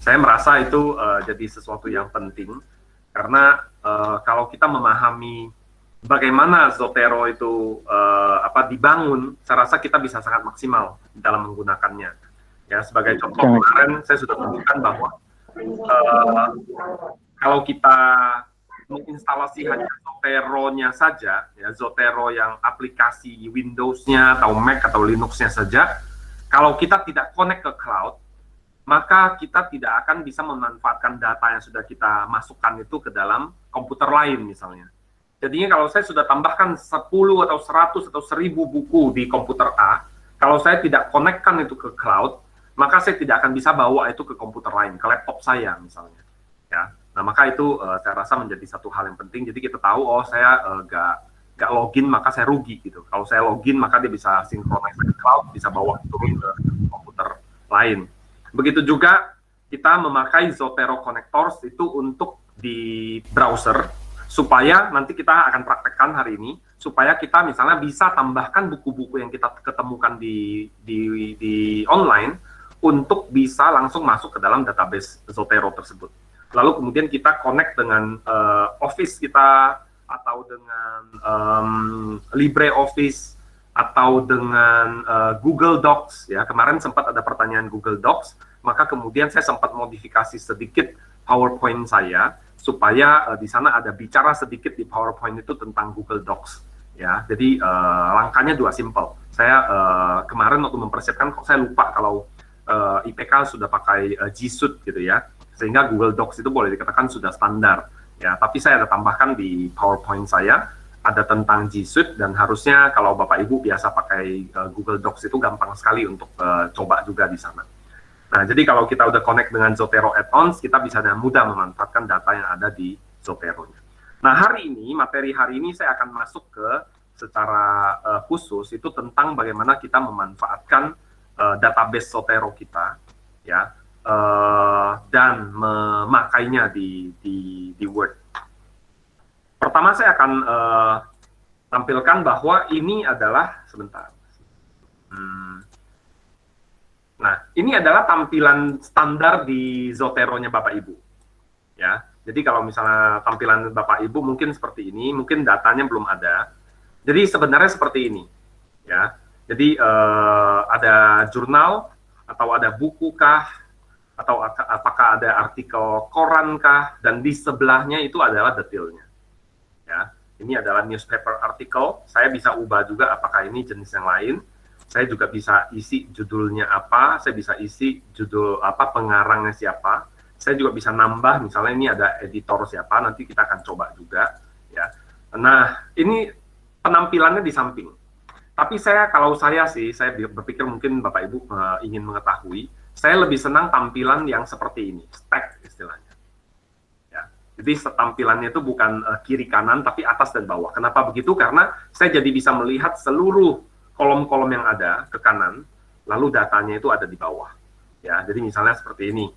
Saya merasa itu jadi sesuatu yang penting karena kalau kita memahami bagaimana Zotero itu dibangun, saya rasa kita bisa sangat maksimal dalam menggunakannya. Ya, sebagai contoh kemarin saya sudah tunjukkan bahwa kalau kita menginstalasi hanya Zotero-nya saja, ya, Zotero yang aplikasi Windows-nya atau Mac atau Linux-nya saja, kalau kita tidak connect ke cloud, maka kita tidak akan bisa memanfaatkan data yang sudah kita masukkan itu ke dalam komputer lain misalnya. Jadinya kalau saya sudah tambahkan 10 atau 100 atau 1000 buku di komputer A, kalau saya tidak connect-kan itu ke cloud, maka saya tidak akan bisa bawa itu ke komputer lain, ke laptop saya misalnya. Ya, nah maka itu saya rasa menjadi satu hal yang penting. Jadi kita tahu, oh saya nggak login maka saya rugi gitu. Kalau saya login maka dia bisa sinkronis ke cloud, bisa bawa turun ke komputer lain. Begitu juga kita memakai Zotero Connectors itu untuk di browser, supaya nanti kita akan praktekkan hari ini, supaya kita misalnya bisa tambahkan buku-buku yang kita ketemukan di online untuk bisa langsung masuk ke dalam database Zotero tersebut. Lalu kemudian kita connect dengan Office kita, atau dengan LibreOffice, atau dengan Google Docs. Ya, kemarin sempat ada pertanyaan Google Docs, maka kemudian saya sempat modifikasi sedikit PowerPoint saya, supaya di sana ada bicara sedikit di PowerPoint itu tentang Google Docs. Ya, jadi langkahnya dua simple. Saya kemarin waktu mempersiapkan, kok saya lupa kalau IPK sudah pakai G Suite gitu ya, sehingga Google Docs itu boleh dikatakan sudah standar. Ya, tapi saya ada tambahkan di PowerPoint saya, ada tentang G Suite, dan harusnya kalau Bapak Ibu biasa pakai Google Docs itu gampang sekali untuk coba juga di sana. Nah, jadi kalau kita udah connect dengan Zotero Add-ons, kita bisa dengan mudah memanfaatkan data yang ada di Zotero-nya. Nah, materi hari ini saya akan masuk ke secara khusus itu tentang bagaimana kita memanfaatkan database Zotero kita, ya, dan memakainya di Word. Pertama saya akan tampilkan bahwa ini adalah, sebentar. Nah, ini adalah tampilan standar di Zotero-nya Bapak Ibu. Ya, jadi kalau misalnya tampilan Bapak Ibu mungkin seperti ini, mungkin datanya belum ada. Jadi sebenarnya seperti ini. Ya, jadi ada jurnal, atau ada buku kah, atau apakah ada artikel koran kah, dan di sebelahnya itu adalah detailnya. Ya, ini adalah newspaper article. Saya bisa ubah juga apakah ini jenis yang lain. Saya juga bisa isi judulnya apa, saya bisa isi judul apa, pengarangnya siapa. Saya juga bisa nambah, misalnya ini ada editor siapa, nanti kita akan coba juga. Ya. Nah, ini penampilannya di samping. Tapi kalau saya berpikir mungkin Bapak Ibu ingin mengetahui, saya lebih senang tampilan yang seperti ini, stack istilahnya. Ya. Jadi tampilannya itu bukan kiri kanan, tapi atas dan bawah. Kenapa begitu? Karena saya jadi bisa melihat seluruh kolom-kolom yang ada ke kanan, lalu datanya itu ada di bawah. Ya, jadi misalnya seperti ini,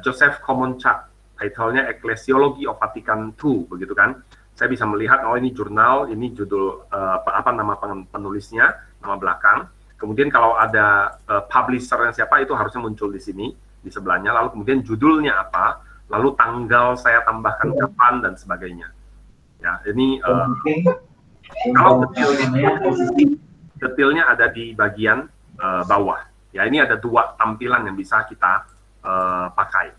Joseph Komonchak, title-nya Ecclesiology of Vatican II, begitu kan? Saya bisa melihat, oh ini jurnal, ini judul apa nama penulisnya, nama belakang. Kemudian kalau ada publisher-nya siapa, itu harusnya muncul di sini, di sebelahnya. Lalu kemudian judulnya apa, lalu tanggal saya tambahkan kapan dan sebagainya. Ya, ini kalau detailnya ada di bagian bawah. Ya, ini ada dua tampilan yang bisa kita pakai.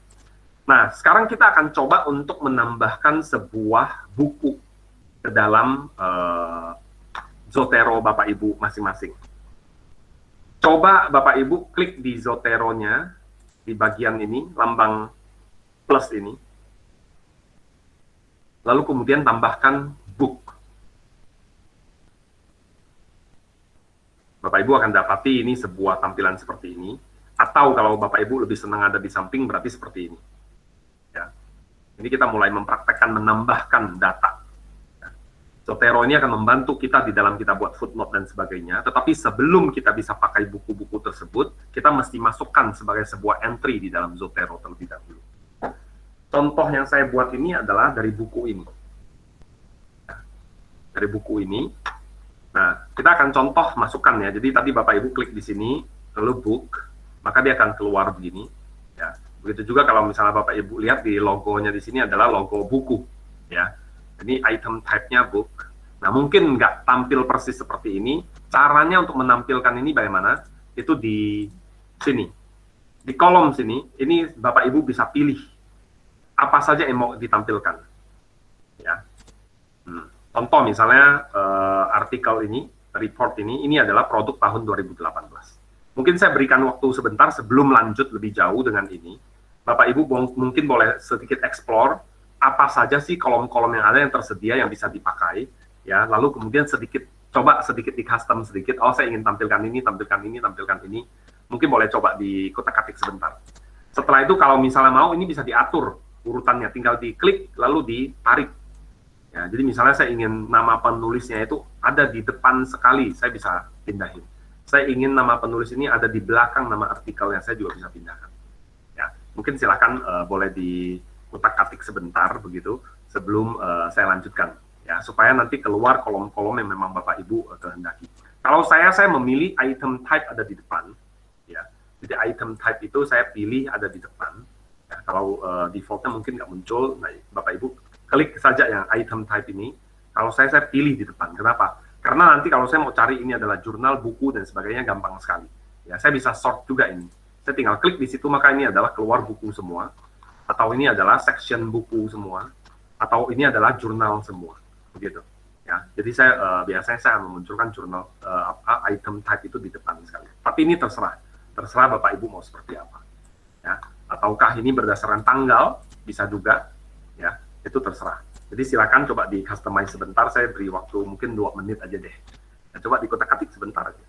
Nah, sekarang kita akan coba untuk menambahkan sebuah buku ke dalam Zotero Bapak Ibu masing-masing. Coba Bapak Ibu klik di Zotero-nya, di bagian ini, lambang plus ini. Lalu kemudian tambahkan book. Bapak Ibu akan dapati ini sebuah tampilan seperti ini. Atau kalau Bapak Ibu lebih senang ada di samping, berarti seperti ini. Ya. Ini kita mulai mempraktekkan menambahkan data. Ya. Zotero ini akan membantu kita di dalam kita buat footnote dan sebagainya. Tetapi sebelum kita bisa pakai buku-buku tersebut, kita mesti masukkan sebagai sebuah entry di dalam Zotero terlebih dahulu. Contoh yang saya buat ini adalah dari buku ini. Ya. Dari buku ini. Nah, kita akan contoh masukkan ya. Jadi tadi Bapak Ibu klik di sini, lalu book, maka dia akan keluar begini. Ya. Begitu juga kalau misalnya Bapak Ibu lihat di logonya di sini adalah logo buku, ya. Ini item type-nya book. Nah, mungkin nggak tampil persis seperti ini. Caranya untuk menampilkan ini bagaimana? Itu di sini. Di kolom sini, ini Bapak Ibu bisa pilih apa saja yang mau ditampilkan. Ya. Contoh misalnya artikel ini, report ini adalah produk tahun 2018. Mungkin saya berikan waktu sebentar sebelum lanjut lebih jauh dengan ini. Bapak Ibu mungkin boleh sedikit explore apa saja sih kolom-kolom yang ada yang tersedia yang bisa dipakai, ya. Lalu kemudian coba sedikit di custom sedikit. Oh, saya ingin tampilkan ini, tampilkan ini, tampilkan ini. Mungkin boleh coba di kotak-katik sebentar. Setelah itu kalau misalnya mau ini bisa diatur urutannya, tinggal diklik lalu ditarik. Ya, jadi misalnya saya ingin nama penulisnya itu ada di depan sekali, saya bisa pindahin. Saya ingin nama penulis ini ada di belakang nama artikelnya, saya juga bisa pindahkan. Ya, mungkin silakan boleh di kotak-katik sebentar begitu sebelum saya lanjutkan, ya, supaya nanti keluar kolom-kolom yang memang Bapak Ibu kehendaki. Kalau saya memilih item type ada di depan, ya. Jadi item type itu saya pilih ada di depan. Ya, kalau defaultnya mungkin nggak muncul, nah Bapak Ibu klik saja yang item type ini. Kalau saya pilih di depan. Kenapa? Karena nanti kalau saya mau cari ini adalah jurnal, buku, dan sebagainya gampang sekali. Ya, saya bisa sort juga ini. Saya tinggal klik di situ, maka ini adalah keluar buku semua. Atau ini adalah section buku semua. Atau ini adalah jurnal semua. Begitu. Ya, jadi saya biasanya saya memunculkan jurnal item type itu di depan sekali. Tapi ini terserah Bapak Ibu mau seperti apa. Ya, ataukah ini berdasarkan tanggal, bisa juga. Ya, itu terserah. Jadi silakan coba di customize sebentar, saya beri waktu mungkin 2 menit aja deh. Nah, coba di kotak-katik sebentar aja.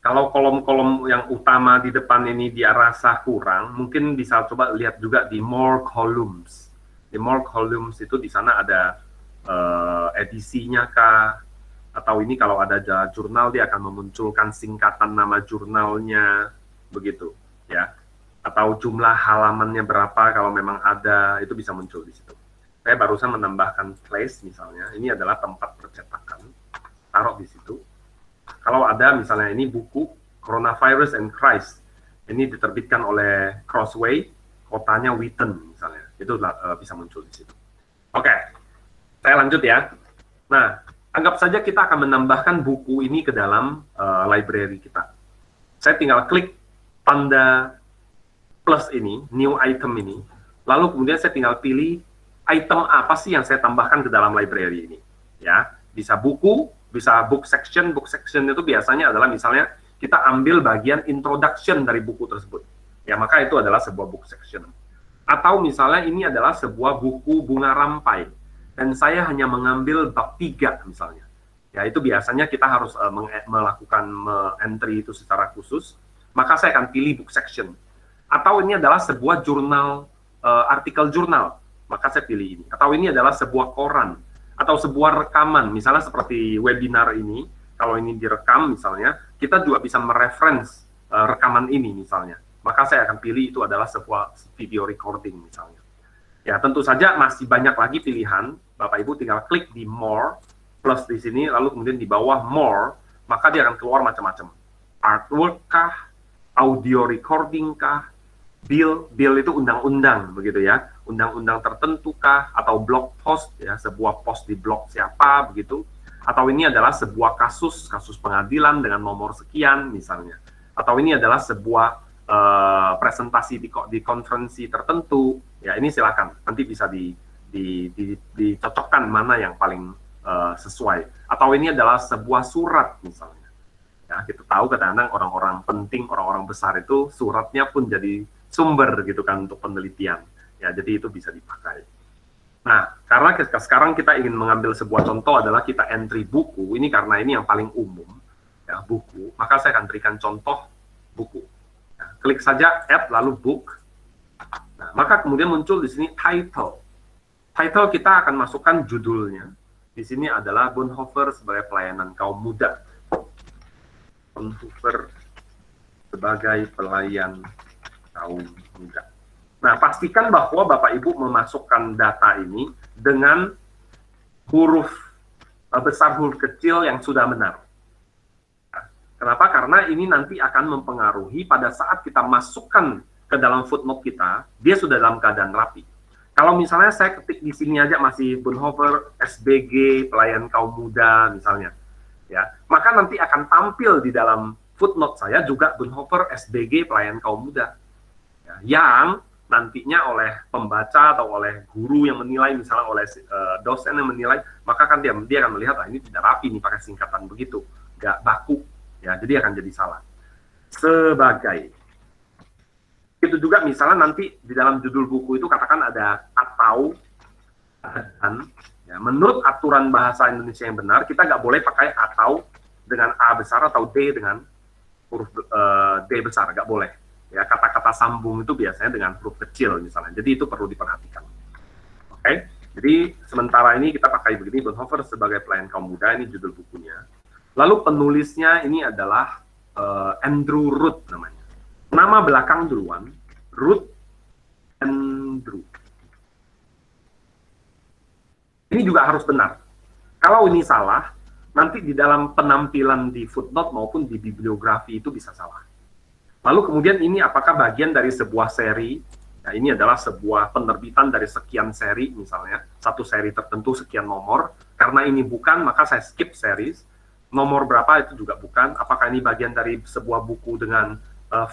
Kalau kolom-kolom yang utama di depan ini dia rasa kurang, mungkin bisa coba lihat juga di more columns. Di more columns itu di sana ada edisinya kah, atau ini kalau ada jurnal dia akan memunculkan singkatan nama jurnalnya, begitu, ya. Atau jumlah halamannya berapa kalau memang ada, itu bisa muncul di situ. Saya barusan menambahkan place misalnya, ini adalah tempat percetakan, taruh di situ. Kalau ada misalnya ini buku Coronavirus and Christ, ini diterbitkan oleh Crossway, kotanya Wheaton misalnya, itu bisa muncul di situ. Oke, saya lanjut ya. Nah, anggap saja kita akan menambahkan buku ini ke dalam library kita. Saya tinggal klik tanda plus ini, new item ini, lalu kemudian saya tinggal pilih item apa sih yang saya tambahkan ke dalam library ini. Ya, bisa buku, bisa book section itu biasanya adalah misalnya kita ambil bagian introduction dari buku tersebut. Ya, maka itu adalah sebuah book section. Atau misalnya ini adalah sebuah buku bunga rampai, dan saya hanya mengambil bab 3 misalnya. Ya, itu biasanya kita harus melakukan entry itu secara khusus, maka saya akan pilih book section. Atau ini adalah sebuah jurnal, artikel jurnal, maka saya pilih ini. Atau ini adalah sebuah koran, atau sebuah rekaman, misalnya seperti webinar ini, kalau ini direkam misalnya, kita juga bisa mereference rekaman ini misalnya. Maka saya akan pilih itu adalah sebuah video recording misalnya. Ya, tentu saja masih banyak lagi pilihan. Bapak Ibu tinggal klik di more, plus di sini, lalu kemudian di bawah more, maka dia akan keluar macam-macam. Artwork kah, audio recording kah, bill itu undang-undang begitu ya, undang-undang tertentu kah, atau blog post ya, sebuah post di blog siapa begitu, atau ini adalah sebuah kasus pengadilan dengan nomor sekian misalnya, atau ini adalah sebuah presentasi di konferensi tertentu ya, ini silakan nanti bisa dicocokkan mana yang paling sesuai, atau ini adalah sebuah surat misalnya ya, kita tahu kadang-kadang orang-orang penting, orang-orang besar itu suratnya pun jadi sumber gitu kan untuk penelitian ya, jadi itu bisa dipakai. Nah, karena sekarang kita ingin mengambil sebuah contoh adalah kita entry buku, ini karena ini yang paling umum, ya, buku, maka saya akan berikan contoh buku. Nah, klik saja add lalu book. Nah, maka kemudian muncul di sini title. Title kita akan masukkan judulnya. Di sini adalah Bonhoeffer sebagai pelayanan kaum muda. Bonhoeffer sebagai pelayan kaum muda. Nah, pastikan bahwa Bapak Ibu memasukkan data ini dengan huruf besar, huruf kecil yang sudah benar. Nah, kenapa? Karena ini nanti akan mempengaruhi pada saat kita masukkan ke dalam footnote kita, dia sudah dalam keadaan rapi. Kalau misalnya saya ketik di sini aja masih Bonhoeffer SBG pelayan kaum muda misalnya, ya, maka nanti akan tampil di dalam footnote saya juga Bonhoeffer SBG pelayan kaum muda, ya, yang nantinya oleh pembaca atau oleh guru yang menilai, misalnya oleh dosen yang menilai, maka kan dia akan melihat, ini tidak rapi nih pakai singkatan begitu, nggak baku, ya, jadi akan jadi salah. Sebagai itu juga misalnya nanti di dalam judul buku itu katakan ada atau dan, ya, menurut aturan bahasa Indonesia yang benar kita nggak boleh pakai atau dengan A besar atau D dengan huruf D besar, nggak boleh. Ya, kata-kata sambung itu biasanya dengan huruf kecil misalnya. Jadi itu perlu diperhatikan. Oke, jadi sementara ini kita pakai begini, Bonhoeffer sebagai pelayan kaum muda, ini judul bukunya. Lalu penulisnya ini adalah Andrew Root namanya. Nama belakang duluan, Root Andrew. Ini juga harus benar. Kalau ini salah, nanti di dalam penampilan di footnote maupun di bibliografi itu bisa salah. Lalu kemudian ini apakah bagian dari sebuah seri? Nah, ini adalah sebuah penerbitan dari sekian seri, misalnya satu seri tertentu sekian nomor. Karena ini bukan, maka saya skip series. Nomor berapa itu juga bukan. Apakah ini bagian dari sebuah buku dengan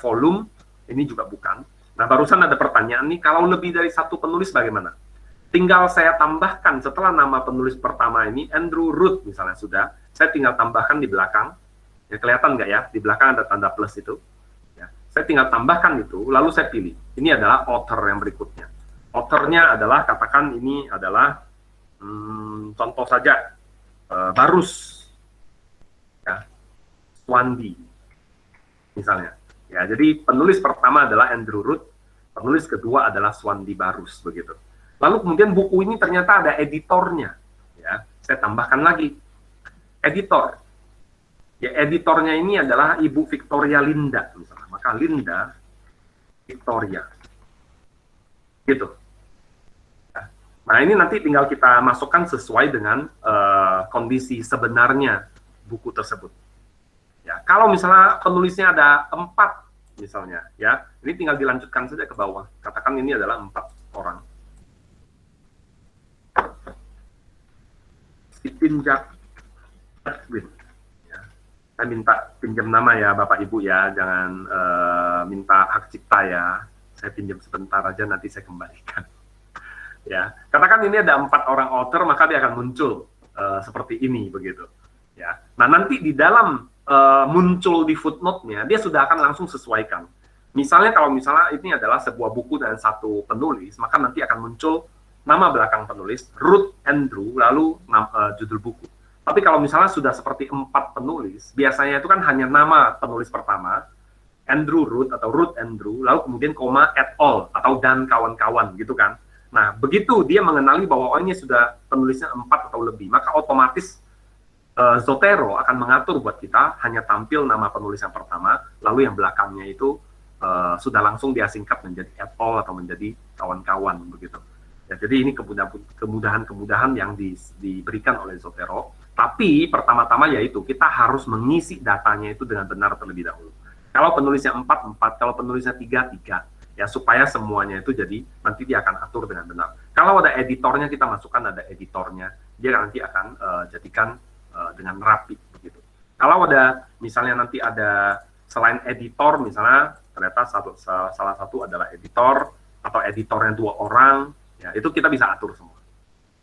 volume? Ini juga bukan. Nah, barusan ada pertanyaan nih, kalau lebih dari satu penulis bagaimana? Tinggal saya tambahkan setelah nama penulis pertama ini Andrew Root misalnya sudah, saya tinggal tambahkan di belakang. Ya, kelihatan nggak ya? Di belakang ada tanda plus itu. Saya tinggal tambahkan itu, lalu saya pilih. Ini adalah author yang berikutnya. Authornya adalah, katakan ini adalah, contoh saja, Barus, ya, Swandi, misalnya. Ya, jadi penulis pertama adalah Andrew Root, penulis kedua adalah Swandi Barus, begitu. Lalu kemudian buku ini ternyata ada editornya. Ya, saya tambahkan lagi, editor. Ya, editornya ini adalah Ibu Victoria Linda, misalnya. Maka Linda Victoria. Gitu. Nah, ini nanti tinggal kita masukkan sesuai dengan kondisi sebenarnya buku tersebut. Ya, kalau misalnya penulisnya ada 4, misalnya, ya, ini tinggal dilanjutkan saja ke bawah. Katakan ini adalah 4 orang. Stephen Jack Edwin. Saya minta pinjam nama ya Bapak Ibu ya, jangan minta hak cipta ya. Saya pinjam sebentar aja, nanti saya kembalikan. Ya, katakan ini ada 4 orang author, maka dia akan muncul seperti ini begitu. Ya, nah nanti di dalam muncul di footnote-nya, dia sudah akan langsung sesuaikan. Misalnya kalau misalnya ini adalah sebuah buku dan satu penulis, maka nanti akan muncul nama belakang penulis, Root Andrew, lalu judul buku. Tapi kalau misalnya sudah seperti 4 penulis, biasanya itu kan hanya nama penulis pertama, Andrew Root atau Root Andrew, lalu kemudian koma et al. Atau dan kawan-kawan gitu kan. Nah, begitu dia mengenali bahwa ini sudah penulisnya 4 atau lebih, maka otomatis Zotero akan mengatur buat kita hanya tampil nama penulis yang pertama, lalu yang belakangnya itu sudah langsung dia singkat menjadi et al. Atau menjadi kawan-kawan begitu. Ya, jadi ini kemudahan-kemudahan yang diberikan oleh Zotero. Tapi pertama-tama yaitu kita harus mengisi datanya itu dengan benar terlebih dahulu. Kalau penulisnya 4, kalau penulisnya 3, ya supaya semuanya itu jadi nanti dia akan atur dengan benar. Kalau ada editornya kita masukkan ada editornya, dia nanti akan jadikan dengan rapi begitu. Kalau ada misalnya nanti ada selain editor misalnya ternyata salah satu adalah editor atau editornya 2 orang, ya itu kita bisa atur semua.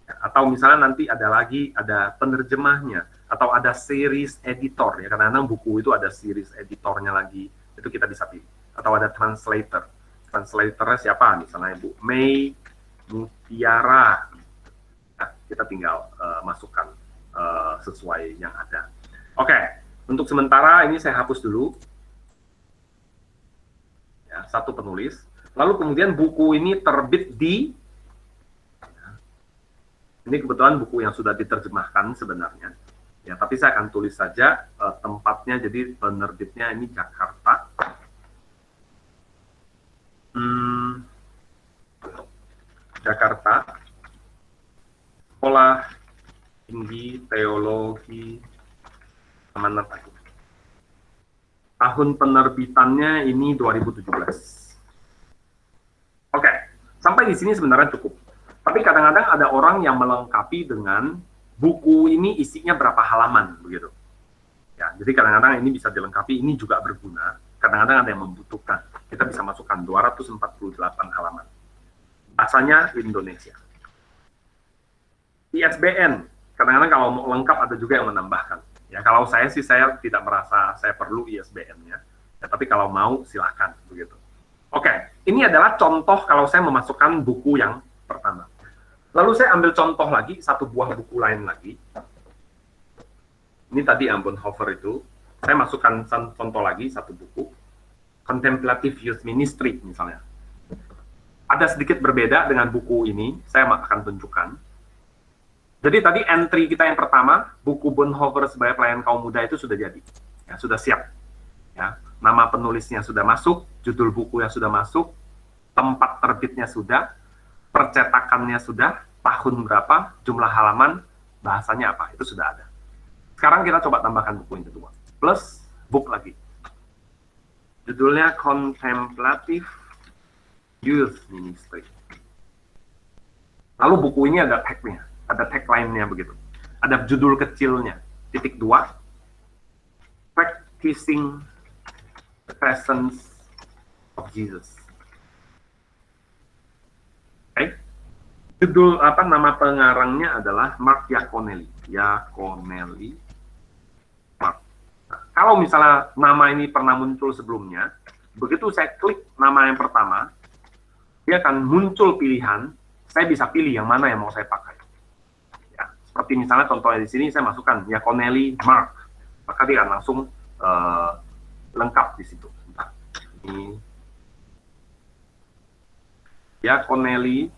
Atau misalnya nanti ada penerjemahnya atau ada series editor ya, kadang-kadang buku itu ada series editornya lagi, itu kita bisa pilih. Atau ada translatornya siapa misalnya Ibu May Mutiara kita tinggal masukkan sesuai yang ada. Oke, untuk sementara ini saya hapus dulu. Ya, satu penulis. Lalu kemudian buku ini terbit di, ini kebetulan buku yang sudah diterjemahkan sebenarnya. Ya, tapi saya akan tulis saja tempatnya, jadi penerbitnya ini Jakarta. Jakarta, Sekolah Tinggi Teologi mana tadi? Tahun penerbitannya ini 2017. Oke, sampai di sini sebenarnya cukup. Tapi kadang-kadang ada orang yang melengkapi dengan buku ini isinya berapa halaman begitu. Ya, jadi kadang-kadang ini bisa dilengkapi, ini juga berguna. Kadang-kadang ada yang membutuhkan. Kita bisa masukkan 248 halaman. Bahasanya Indonesia. ISBN, kadang-kadang kalau mau lengkap ada juga yang menambahkan. Ya, kalau saya sih saya tidak merasa saya perlu ISBN-nya. Ya, tapi kalau mau silahkan begitu. Oke, ini adalah contoh kalau saya memasukkan buku yang pertama. Lalu saya ambil contoh lagi, satu buah buku lain lagi. Ini tadi Bonhoeffer itu. Saya masukkan contoh lagi, satu buku. Contemplative Youth Ministry misalnya. Ada sedikit berbeda dengan buku ini, saya akan tunjukkan. Jadi tadi entry kita yang pertama, buku Bonhoeffer sebagai pelayan kaum muda itu sudah jadi. Ya, sudah siap. Ya, nama penulisnya sudah masuk, judul buku yang sudah masuk, tempat terbitnya sudah, percetakannya sudah, tahun berapa, jumlah halaman, bahasanya apa, itu sudah ada. Sekarang kita coba tambahkan buku yang kedua. Plus book lagi. Judulnya Contemplative Youth Ministry. Lalu buku ini ada tag-nya, ada tagline-nya begitu. Ada judul kecilnya, titik 2, Practicing the Presence of Jesus. Oke. Judul nama pengarangnya adalah Mark Yaconelli. Mark. Nah, kalau misalnya nama ini pernah muncul sebelumnya, begitu saya klik nama yang pertama, dia akan muncul pilihan, saya bisa pilih yang mana yang mau saya pakai. Ya, seperti misalnya contohnya di sini saya masukkan Yaconelli Mark, maka dia akan langsung lengkap di situ. Nah, ini Yaconelli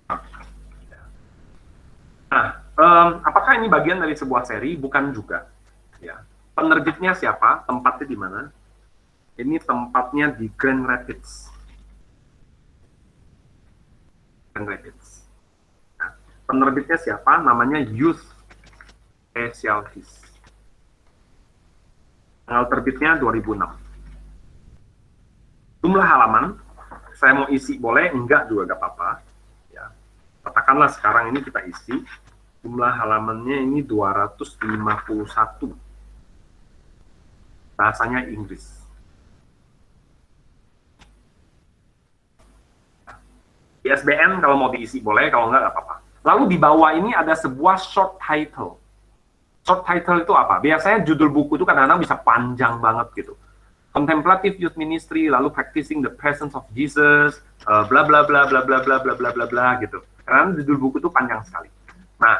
Mark. Nah, apakah ini bagian dari sebuah seri? Bukan juga. Ya. Penerbitnya siapa? Tempatnya di mana? Ini tempatnya di Grand Rapids. Grand Rapids. Nah, penerbitnya siapa? Namanya Youth Specialties. Tanggal terbitnya 2006. Jumlah halaman, saya mau isi boleh, enggak juga enggak apa-apa. Ya. Katakanlah sekarang ini kita isi, jumlah halamannya ini 251. Bahasanya Inggris. ISBN kalau mau diisi boleh, kalau enggak apa-apa. Lalu di bawah ini ada sebuah short title. Short title itu apa? Biasanya judul buku itu kadang-kadang bisa panjang banget gitu. Contemplative Youth Ministry, lalu Practicing the Presence of Jesus, bla bla bla bla bla bla bla bla bla bla gitu. Karena judul buku itu panjang sekali. Nah,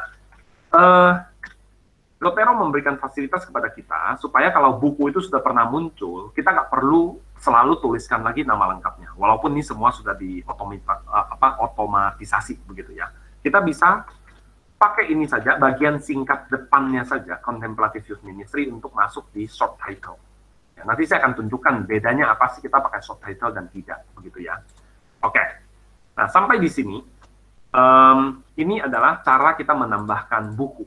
Zotero memberikan fasilitas kepada kita supaya kalau buku itu sudah pernah muncul, kita nggak perlu selalu tuliskan lagi nama lengkapnya. Walaupun ini semua sudah otomatisasi begitu ya. Kita bisa pakai ini saja, bagian singkat depannya saja, Contemplative Youth Ministry untuk masuk di short title. Ya, nanti saya akan tunjukkan bedanya apa sih kita pakai short title dan tidak, begitu ya. Oke, nah sampai di sini, ini adalah cara kita menambahkan buku.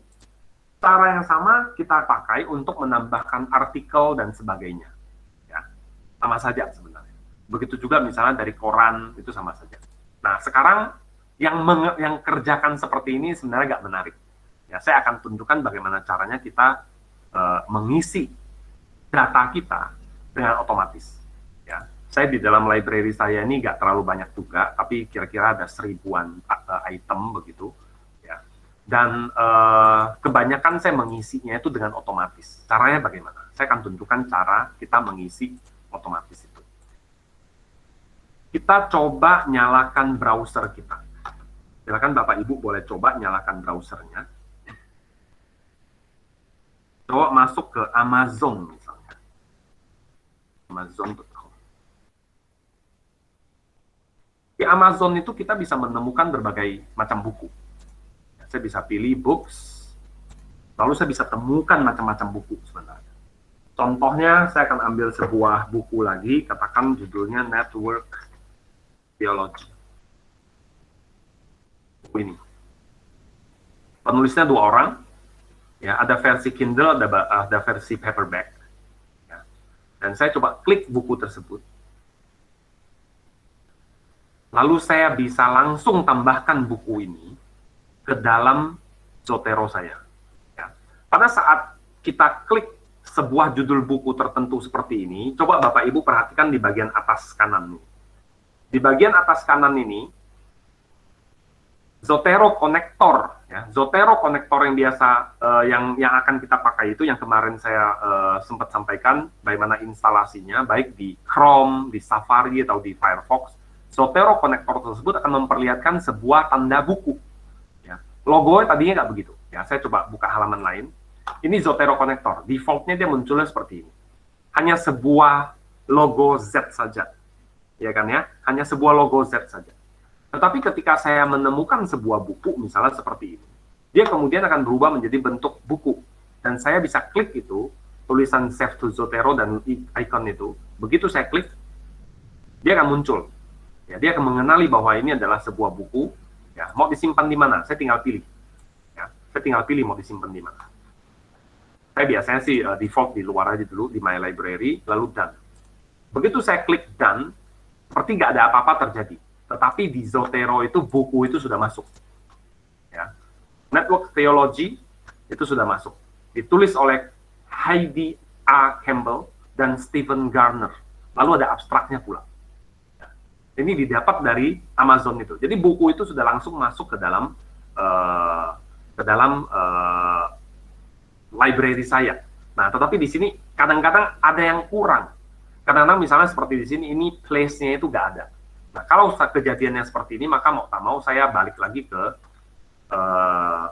Cara yang sama kita pakai untuk menambahkan artikel dan sebagainya. Ya, sama saja sebenarnya. Begitu juga misalnya dari koran, itu sama saja. Nah, sekarang yang kerjakan seperti ini sebenarnya nggak menarik. Ya, saya akan tunjukkan bagaimana caranya kita mengisi data kita dengan otomatis. Ya, saya di dalam library saya ini nggak terlalu banyak juga, tapi kira-kira ada 1000-an item begitu. Ya, dan kebanyakan saya mengisinya itu dengan otomatis. Caranya bagaimana? Saya akan tunjukkan cara kita mengisi otomatis itu. kita coba nyalakan browser kita. Silakan Bapak Ibu boleh coba nyalakan browsernya. Coba masuk ke Amazon misalnya. Amazon.com. Di Amazon itu kita bisa menemukan berbagai macam buku. Saya bisa pilih books, lalu saya bisa temukan macam-macam buku sebenarnya. Contohnya, saya akan ambil sebuah buku lagi, katakan judulnya Network Theology. Buku ini. Penulisnya 2 orang, ya, ada versi Kindle, ada versi paperback. Ya. Dan saya coba klik buku tersebut. Lalu saya bisa langsung tambahkan buku ini ke dalam Zotero saya. Ya. Pada saat kita klik sebuah judul buku tertentu seperti ini, coba Bapak Ibu perhatikan di bagian atas kanan. Di bagian atas kanan ini, Zotero Connector, ya. Zotero Connector yang biasa yang akan kita pakai itu yang kemarin saya sempat sampaikan bagaimana instalasinya, baik di Chrome, di Safari atau di Firefox. Zotero Connector tersebut akan memperlihatkan sebuah tanda buku. Ya. Logonya tadinya nggak begitu. Ya, saya coba buka halaman lain. Ini Zotero Connector. Defaultnya dia munculnya seperti ini. Hanya sebuah logo Z saja. Ya kan ya? Hanya sebuah logo Z saja. Tetapi ketika saya menemukan sebuah buku, misalnya seperti ini, dia kemudian akan berubah menjadi bentuk buku. Dan saya bisa klik itu, tulisan Save to Zotero dan icon itu. Begitu saya klik, dia akan muncul. Ya, dia akan mengenali bahwa ini adalah sebuah buku. Ya, mau disimpan di mana? Saya tinggal pilih. Ya, saya tinggal pilih mau disimpan di mana. Saya biasanya sih default di luar aja dulu, di My Library, lalu Done. Begitu saya klik Done, seperti nggak ada apa-apa terjadi. Tetapi di Zotero itu buku itu sudah masuk. Ya. Network Theology itu sudah masuk. Ditulis oleh Heidi A. Campbell dan Stephen Garner. Lalu ada abstraknya pula. Ya. Ini didapat dari Amazon itu. Jadi buku itu sudah langsung masuk ke dalam library saya. Nah, tetapi di sini kadang-kadang ada yang kurang. Kadang-kadang misalnya seperti di sini, ini place-nya itu nggak ada. Nah, kalau kejadiannya seperti ini, maka mau tak mau saya balik lagi ke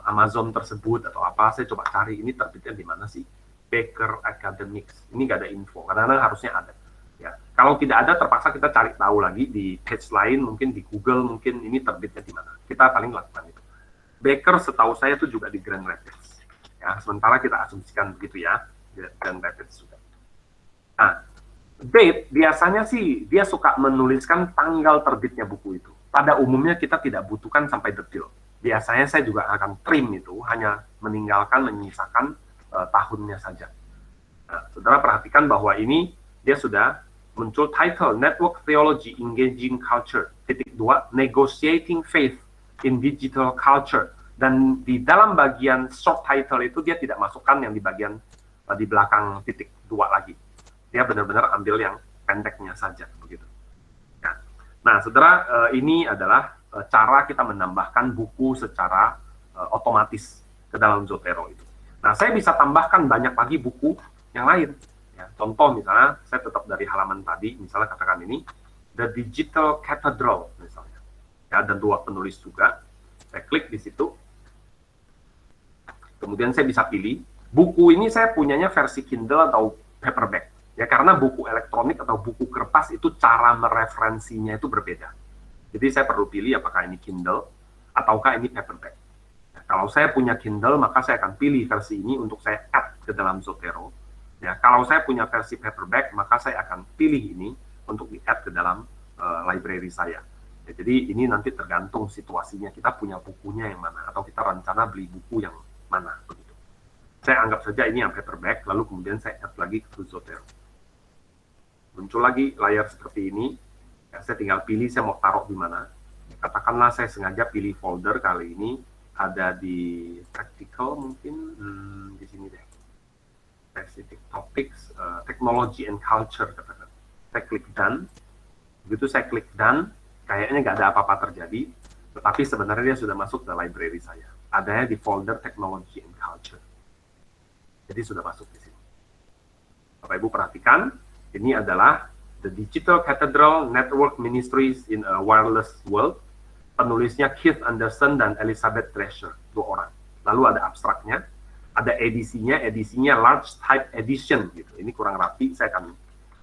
Amazon tersebut atau apa, saya coba cari ini terbitnya di mana sih, Baker Academics. Ini nggak ada info, kadang-kadang harusnya ada. Ya, kalau tidak ada, terpaksa kita cari tahu lagi di page lain, mungkin di Google, mungkin ini terbitnya di mana. Kita paling lakukan itu. Baker setahu saya itu juga di Grand Rapids. Ya, sementara kita asumsikan begitu ya, Grand Rapids juga. Nah, date biasanya sih dia suka menuliskan tanggal terbitnya buku itu. Pada umumnya kita tidak butuhkan sampai detail. Biasanya saya juga akan trim itu, hanya menyisakan tahunnya saja. Nah, saudara perhatikan bahwa ini dia sudah muncul title Network Theology Engaging Culture, _2, Negotiating Faith in Digital Culture. Dan di dalam bagian short title itu dia tidak masukkan yang di bagian di belakang _2 lagi. Dia benar-benar ambil yang pendeknya saja begitu. Nah, saudara, ini adalah cara kita menambahkan buku secara otomatis ke dalam Zotero itu. Nah, saya bisa tambahkan banyak lagi buku yang lain. Ya, contoh misalnya, saya tetap dari halaman tadi, misalnya katakan ini The Digital Cathedral misalnya. Ya, dan 2 penulis juga. Saya klik di situ. Kemudian saya bisa pilih buku ini saya punyanya versi Kindle atau paperback. Ya, karena buku elektronik atau buku kertas itu cara mereferensinya itu berbeda. Jadi saya perlu pilih apakah ini Kindle ataukah ini paperback. Nah, kalau saya punya Kindle, maka saya akan pilih versi ini untuk saya add ke dalam Zotero. Ya, kalau saya punya versi paperback, maka saya akan pilih ini untuk di-add ke dalam library saya. Ya, jadi ini nanti tergantung situasinya, kita punya bukunya yang mana, atau kita rencana beli buku yang mana. Begitu. Saya anggap saja ini yang paperback, lalu kemudian saya add lagi ke Zotero. Muncul lagi layar seperti ini, ya, saya tinggal pilih saya mau taruh di mana. Katakanlah saya sengaja pilih folder kali ini ada di practical mungkin di sini deh, specific topics, technology and culture katakan. Saya klik done, begitu saya klik done, kayaknya nggak ada apa-apa terjadi, tetapi sebenarnya dia sudah masuk ke library saya. Adanya di folder technology and culture. Jadi sudah masuk di sini. Bapak Ibu perhatikan. Ini adalah The Digital Cathedral Network Ministries in a Wireless World. Penulisnya Keith Anderson dan Elizabeth Drescher, 2 orang. Lalu ada abstraknya, ada edisinya large type edition gitu. Ini kurang rapi, saya akan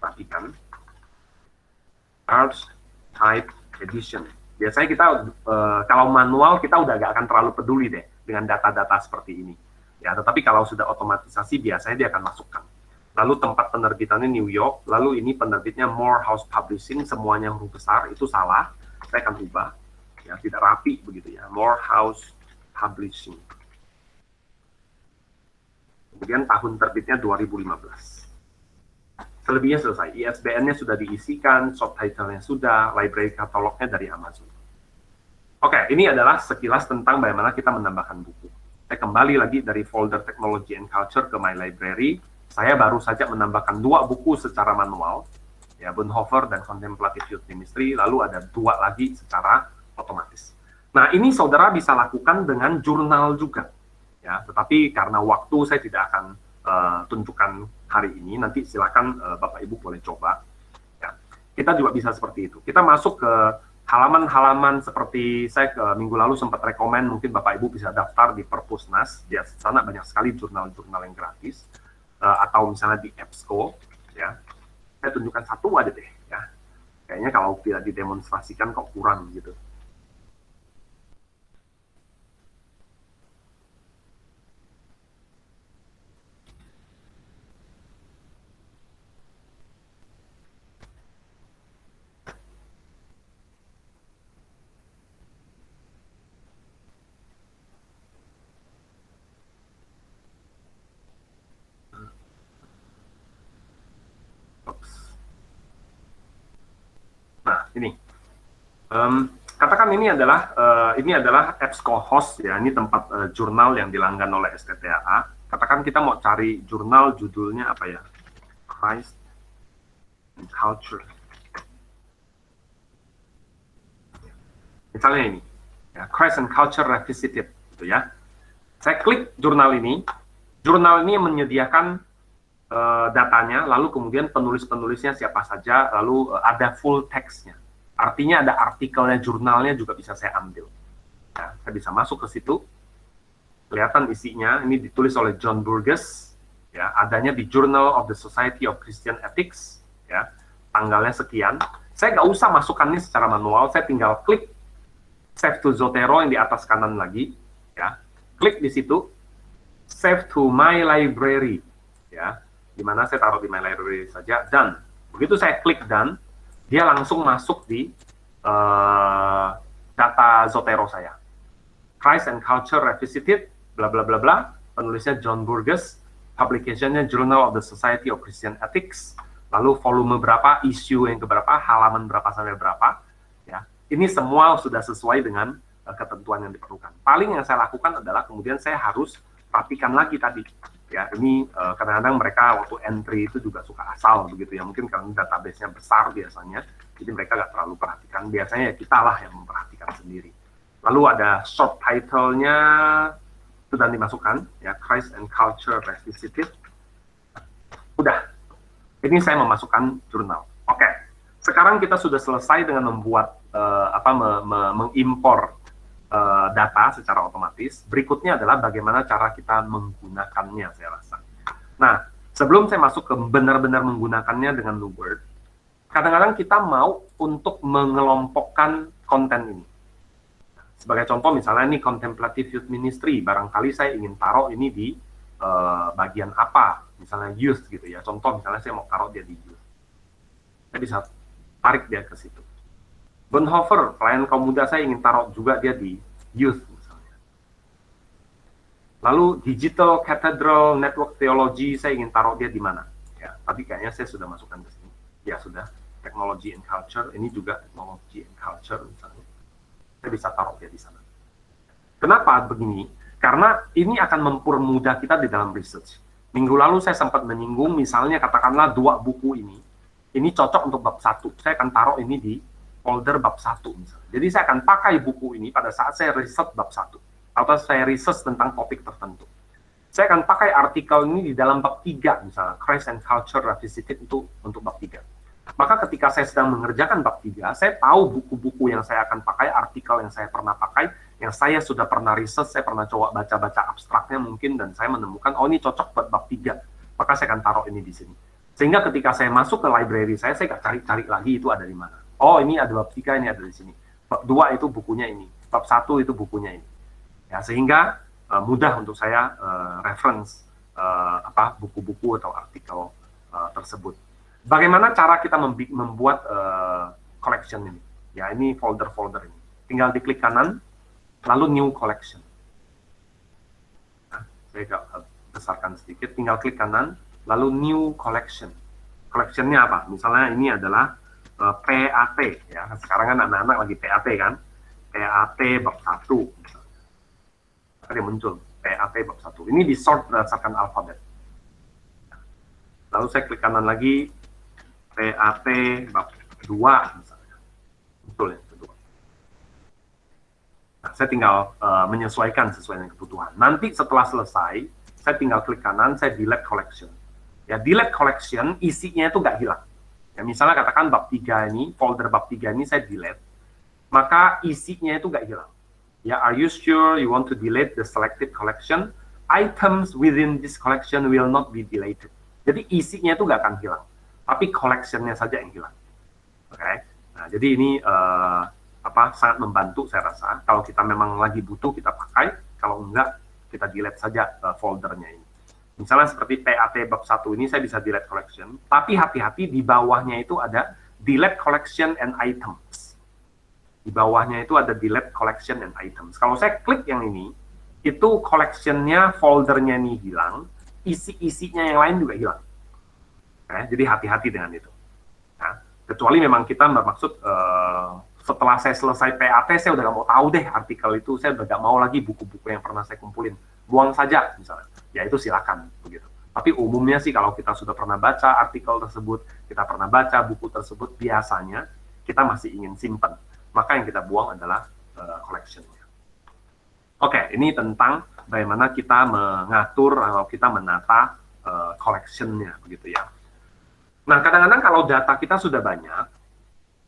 rapikan. Large type edition. Biasanya kita kalau manual kita udah gak akan terlalu peduli deh dengan data-data seperti ini. Ya, tetapi kalau sudah otomatisasi biasanya dia akan masukkan. Lalu tempat penerbitannya New York, lalu ini penerbitnya Morehouse Publishing, semuanya huruf besar, itu salah. Saya akan ubah. Ya, tidak rapi begitu ya. Morehouse Publishing. Kemudian tahun terbitnya 2015. Selebihnya selesai. ISBN-nya sudah diisikan, subtitle-nya sudah, library katalognya dari Amazon. Oke, ini adalah sekilas tentang bagaimana kita menambahkan buku. Saya kembali lagi dari folder Technology and Culture ke My Library. Saya baru saja menambahkan 2 buku secara manual, ya, Bonhoeffer dan Contemplative Youth Ministry, lalu ada 2 lagi secara otomatis. Nah, ini saudara bisa lakukan dengan jurnal juga. Ya, tetapi karena waktu saya tidak akan tunjukkan hari ini, nanti silakan Bapak Ibu boleh coba. Ya, kita juga bisa seperti itu. Kita masuk ke halaman-halaman seperti saya minggu lalu sempat rekomen, mungkin Bapak Ibu bisa daftar di Perpusnas, di sana banyak sekali jurnal-jurnal yang gratis, atau misalnya di EBSCO. Ya, saya tunjukkan 1 aja deh. Ya, kayaknya kalau tidak didemonstrasikan kok kurang gitu. Nah, ini. Katakan ini adalah EBSCO host ya, ini tempat jurnal yang dilanggan oleh STTAA. Katakan kita mau cari jurnal judulnya apa ya? Christ and Culture. Misalnya ini, ya, Christ and Culture Revisited, gitu ya. Saya klik jurnal ini menyediakan datanya, lalu kemudian penulis-penulisnya siapa saja, lalu ada full text-nya. Artinya ada artikelnya, jurnalnya juga bisa saya ambil. Ya, saya bisa masuk ke situ, kelihatan isinya, ini ditulis oleh John Burgess, ya, adanya di Journal of the Society of Christian Ethics, ya, tanggalnya sekian. Saya nggak usah masukkan ini secara manual, saya tinggal klik Save to Zotero yang di atas kanan lagi, ya, klik di situ, Save to My Library, ya, dimana saya taruh di My Library saja, dan begitu saya klik done, dia langsung masuk di data Zotero saya. Christ and Culture Revisited, bla bla bla bla, penulisnya John Burgess, publicationnya Journal of the Society of Christian Ethics, lalu volume berapa, issue yang keberapa, halaman berapa sampai berapa, ya. Ini semua sudah sesuai dengan ketentuan yang diperlukan. Paling yang saya lakukan adalah kemudian saya harus rapikan lagi tadi. Ya, ini kadang-kadang mereka waktu entry itu juga suka asal begitu ya, mungkin karena database-nya besar biasanya, jadi mereka nggak terlalu perhatikan, biasanya ya kita lah yang memperhatikan sendiri. Lalu ada short title-nya sudah dimasukkan, ya, Christ and Culture Revisited. Udah, ini saya memasukkan jurnal. Oke, sekarang kita sudah selesai dengan membuat mengimpor data secara otomatis. Berikutnya adalah bagaimana cara kita menggunakannya, saya rasa. Nah, sebelum saya masuk ke benar-benar menggunakannya dengan Bluebird, kadang-kadang kita mau untuk mengelompokkan konten ini. Sebagai contoh, misalnya ini Contemplative Youth Ministry, barangkali saya ingin taruh ini di bagian apa, misalnya youth gitu ya. Contoh, misalnya saya mau taruh dia di youth. Saya bisa tarik dia ke situ. Bonhoeffer, pelayan kaum muda, saya ingin taruh juga dia di youth misalnya. Lalu Digital Cathedral Network Theology, saya ingin taruh dia di mana? Ya, tapi kayaknya saya sudah masukkan ke sini. Ya sudah, Technology and Culture, ini juga Technology and Culture misalnya. Saya bisa taruh dia di sana. Kenapa begini? Karena ini akan mempermudah kita di dalam research. Minggu lalu saya sempat menyinggung, misalnya katakanlah 2 buku ini cocok untuk bab 1. Saya akan taruh ini di folder bab 1 misalnya. Jadi saya akan pakai buku ini pada saat saya riset bab 1 atau saya riset tentang topik tertentu. Saya akan pakai artikel ini di dalam bab 3 misalnya, Christ and Culture Revisited itu untuk bab 3. Maka ketika saya sedang mengerjakan bab 3, saya tahu buku-buku yang saya akan pakai, artikel yang saya pernah pakai, yang saya sudah pernah riset, saya pernah coba baca-baca abstraknya mungkin, dan saya menemukan, oh ini cocok buat bab 3, maka saya akan taruh ini di sini. Sehingga ketika saya masuk ke library saya nggak cari-cari lagi itu ada di mana. Oh ini ada bab 3, ini ada di sini. Bab 2 itu bukunya ini, bab 1 itu bukunya ini. Ya, sehingga mudah untuk saya reference buku-buku atau artikel tersebut. Bagaimana cara kita membuat collection ini? Ya, ini folder-folder ini. Tinggal diklik kanan, lalu new collection. Nah, saya besarkan sedikit, tinggal klik kanan, lalu new collection. Collectionnya apa? Misalnya ini adalah PAT, ya. Sekarang kan anak-anak lagi PAT kan? PAT bab 1. Ada muncul, PAT bab 1. Ini di sort berdasarkan alfabet. Lalu saya klik kanan lagi, PAT bab 2 misalnya. Betul ya, kedua. Nah, saya tinggal menyesuaikan sesuai dengan kebutuhan. Nanti setelah selesai, saya tinggal klik kanan, saya delete collection. Ya, delete collection isinya itu nggak hilang. Ya, misalnya katakan bab 3 ini, folder bab 3 ini saya delete, maka isinya itu nggak hilang. Ya, are you sure you want to delete the selected collection? Items within this collection will not be deleted. Jadi isinya itu nggak akan hilang, tapi collection-nya saja yang hilang. Oke, nah jadi ini sangat membantu saya rasa. Kalau kita memang lagi butuh kita pakai, kalau enggak kita delete saja foldernya ini. Misalnya seperti PAT bab 1 ini saya bisa delete collection, tapi hati-hati di bawahnya itu ada delete collection and items. Di bawahnya itu ada delete collection and items. Kalau saya klik yang ini, itu collection-nya, foldernya ini hilang, isi-isinya yang lain juga hilang. Jadi hati-hati dengan itu. Nah, kecuali memang kita bermaksud setelah saya selesai PAT, saya udah gak mau tahu deh artikel itu, saya udah gak mau lagi buku-buku yang pernah saya kumpulin, buang saja misalnya. Ya itu silakan begitu. Tapi umumnya sih kalau kita sudah pernah baca artikel tersebut, kita pernah baca buku tersebut, biasanya kita masih ingin simpan. Maka yang kita buang adalah collection-nya. Oke, ini tentang bagaimana kita mengatur atau kita menata collection-nya begitu ya. Nah, kadang-kadang kalau data kita sudah banyak,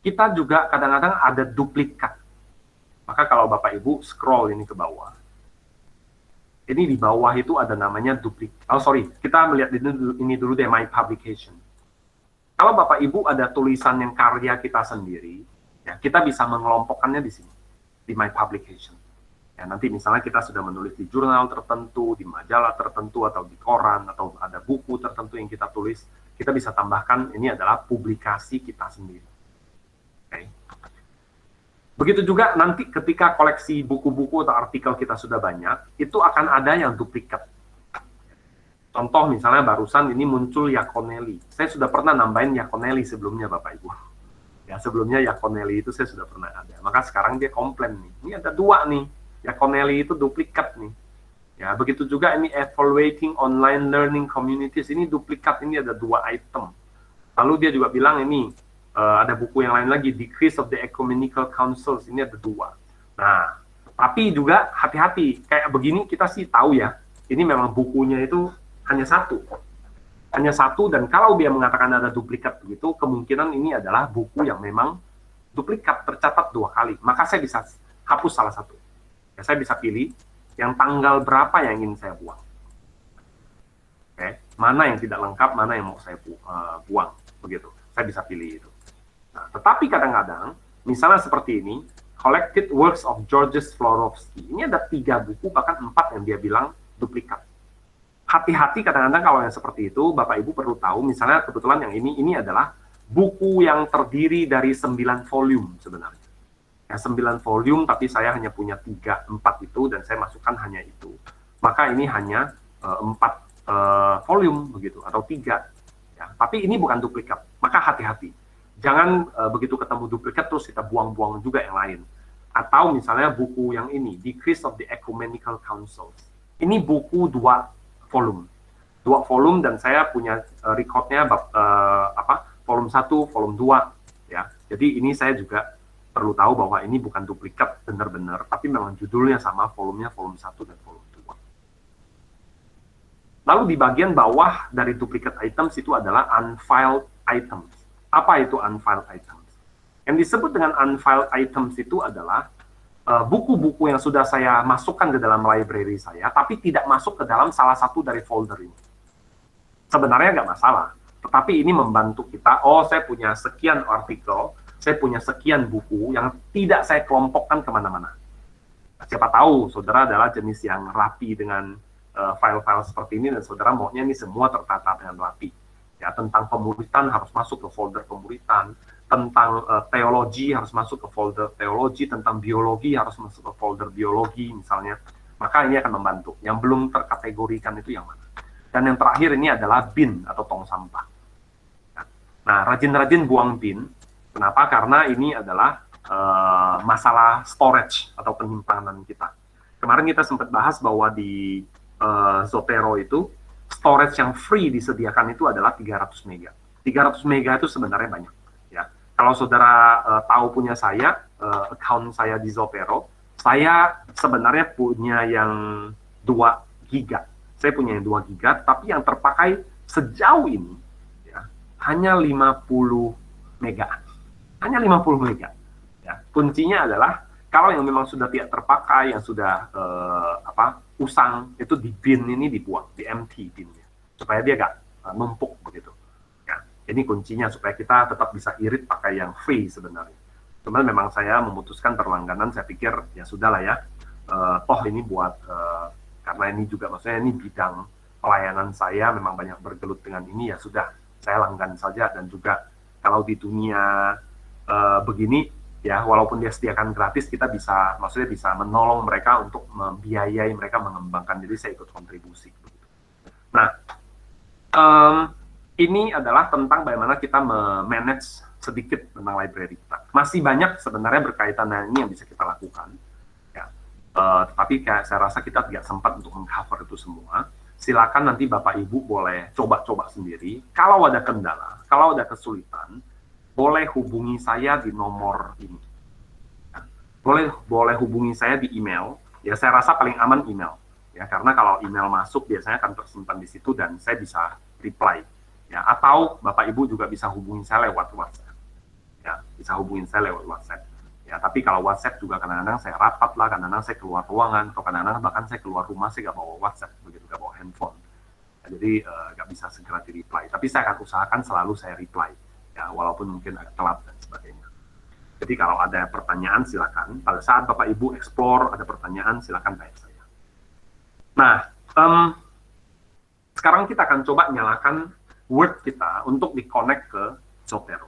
kita juga kadang-kadang ada duplikat. Maka kalau Bapak Ibu scroll ini ke bawah, ini di bawah itu ada namanya duplikat. Oh sorry, kita melihat ini dulu deh, my publication. Kalau Bapak Ibu ada tulisan yang karya kita sendiri, ya kita bisa mengelompokkannya di sini, di my publication. Ya, nanti misalnya kita sudah menulis di jurnal tertentu, di majalah tertentu, atau di koran, atau ada buku tertentu yang kita tulis, kita bisa tambahkan ini adalah publikasi kita sendiri. Okay. Begitu juga nanti ketika koleksi buku-buku atau artikel kita sudah banyak, itu akan ada yang duplikat. Contoh misalnya barusan ini muncul Yaconelli. Saya sudah pernah nambahin Yaconelli sebelumnya Bapak Ibu. Ya, sebelumnya Yaconelli itu saya sudah pernah ada. Maka sekarang dia komplain nih. Ini ada dua nih. Yaconelli itu duplikat nih. Ya, begitu juga ini evaluating online learning communities, ini duplikat, ini ada 2 item. Lalu dia juga bilang ini ada buku yang lain lagi, Decrease of the Ecumenical Councils, ini ada 2. Nah, tapi juga hati-hati, kayak begini kita sih tahu ya, ini memang bukunya itu hanya satu. Hanya satu, dan kalau dia mengatakan ada duplikat begitu, kemungkinan ini adalah buku yang memang duplikat, tercatat 2 kali. Maka saya bisa hapus salah satu. Ya, saya bisa pilih yang tanggal berapa yang ingin saya buang. Oke, mana yang tidak lengkap, mana yang mau saya buang, begitu. Saya bisa pilih itu. Nah, tetapi kadang-kadang, misalnya seperti ini, Collected Works of Georges Florovsky. Ini ada 3 buku, bahkan 4 yang dia bilang duplikat. Hati-hati kadang-kadang kalau yang seperti itu, Bapak Ibu perlu tahu, misalnya kebetulan yang ini adalah buku yang terdiri dari 9 volume sebenarnya. Ya, 9 volume, tapi saya hanya punya 3-4 itu, dan saya masukkan hanya itu. Maka ini hanya 4 volume, begitu, atau 3. Ya, tapi ini bukan duplikat, maka hati-hati. Jangan begitu ketemu duplikat, terus kita buang-buang juga yang lain. Atau misalnya buku yang ini, Decrease of the Ecumenical Councils. Ini buku 2 volume. 2 volume, dan saya punya recordnya, volume 1, volume 2. Ya. Jadi ini saya juga perlu tahu bahwa ini bukan duplikat benar-benar, tapi memang judulnya sama, volumenya volume 1 dan volume 2. Lalu di bagian bawah dari duplikat items itu adalah unfiled items. Apa itu unfiled items? Yang disebut dengan unfiled items itu adalah buku-buku yang sudah saya masukkan ke dalam library saya, tapi tidak masuk ke dalam salah satu dari folder ini. Sebenarnya nggak masalah, tetapi ini membantu kita, oh saya punya sekian artikel, saya punya sekian buku yang tidak saya kelompokkan kemana-mana. Siapa tahu saudara adalah jenis yang rapi dengan file-file seperti ini, dan saudara maunya ini semua tertata dengan rapi. Ya, tentang pemuritan harus masuk ke folder pemuritan, tentang teologi harus masuk ke folder teologi, tentang biologi harus masuk ke folder biologi misalnya. Maka ini akan membantu. Yang belum terkategorikan itu yang mana? Dan yang terakhir ini adalah bin atau tong sampah. Nah, rajin-rajin buang bin. Kenapa? Karena ini adalah masalah storage atau penyimpanan kita. Kemarin kita sempat bahas bahwa di Zotero itu storage yang free disediakan itu adalah 300 mega. 300 mega itu sebenarnya banyak. Ya, kalau saudara tahu punya saya, account saya di Zotero, saya sebenarnya punya yang 2 giga. Saya punya yang 2 giga, tapi yang terpakai sejauh ini ya, hanya 50 mega. Hanya 50 mega. Ya, kuncinya adalah kalau yang memang sudah tidak terpakai, yang sudah usang, itu di bin ini dibuang, di empty binnya, supaya dia nggak numpuk begitu. Ya, ini kuncinya supaya kita tetap bisa irit pakai yang free sebenarnya. Cuman memang saya memutuskan berlangganan, saya pikir ya sudahlah ya, toh ini buat karena ini juga maksudnya ini bidang pelayanan saya memang banyak bergelut dengan ini, ya sudah saya langgan saja. Dan juga kalau di dunia begini ya, walaupun dia sediakan gratis, kita bisa maksudnya bisa menolong mereka untuk membiayai mereka mengembangkan, jadi saya ikut kontribusi. Nah, ini adalah tentang bagaimana kita memanage sedikit tentang library kita. Masih banyak sebenarnya berkaitan dengan ini yang bisa kita lakukan. Ya. Tapi saya rasa kita tidak sempat untuk mengcover itu semua. Silakan nanti Bapak Ibu boleh coba-coba sendiri. Kalau ada kendala, kalau ada kesulitan, boleh hubungi saya di nomor ini. Ya. Boleh hubungi saya di email. Ya, saya rasa paling aman email. Ya, karena kalau email masuk biasanya akan tersimpan di situ dan saya bisa reply. Ya, atau Bapak Ibu juga bisa hubungi saya lewat WhatsApp. Ya, bisa hubungin saya lewat WhatsApp. Ya, tapi kalau WhatsApp juga kadang-kadang saya rapat lah, kadang-kadang saya keluar ruangan, atau kadang-kadang bahkan saya keluar rumah, saya nggak bawa WhatsApp, begitu, nggak bawa handphone. Ya, jadi nggak bisa segera di-reply. Tapi saya akan usahakan selalu saya reply. Ya, walaupun mungkin agak telat dan sebagainya. Jadi kalau ada pertanyaan silakan. Pada saat Bapak Ibu explore ada pertanyaan, silakan tanya saya. Nah, sekarang kita akan coba nyalakan Word kita untuk di-connect ke Zotero.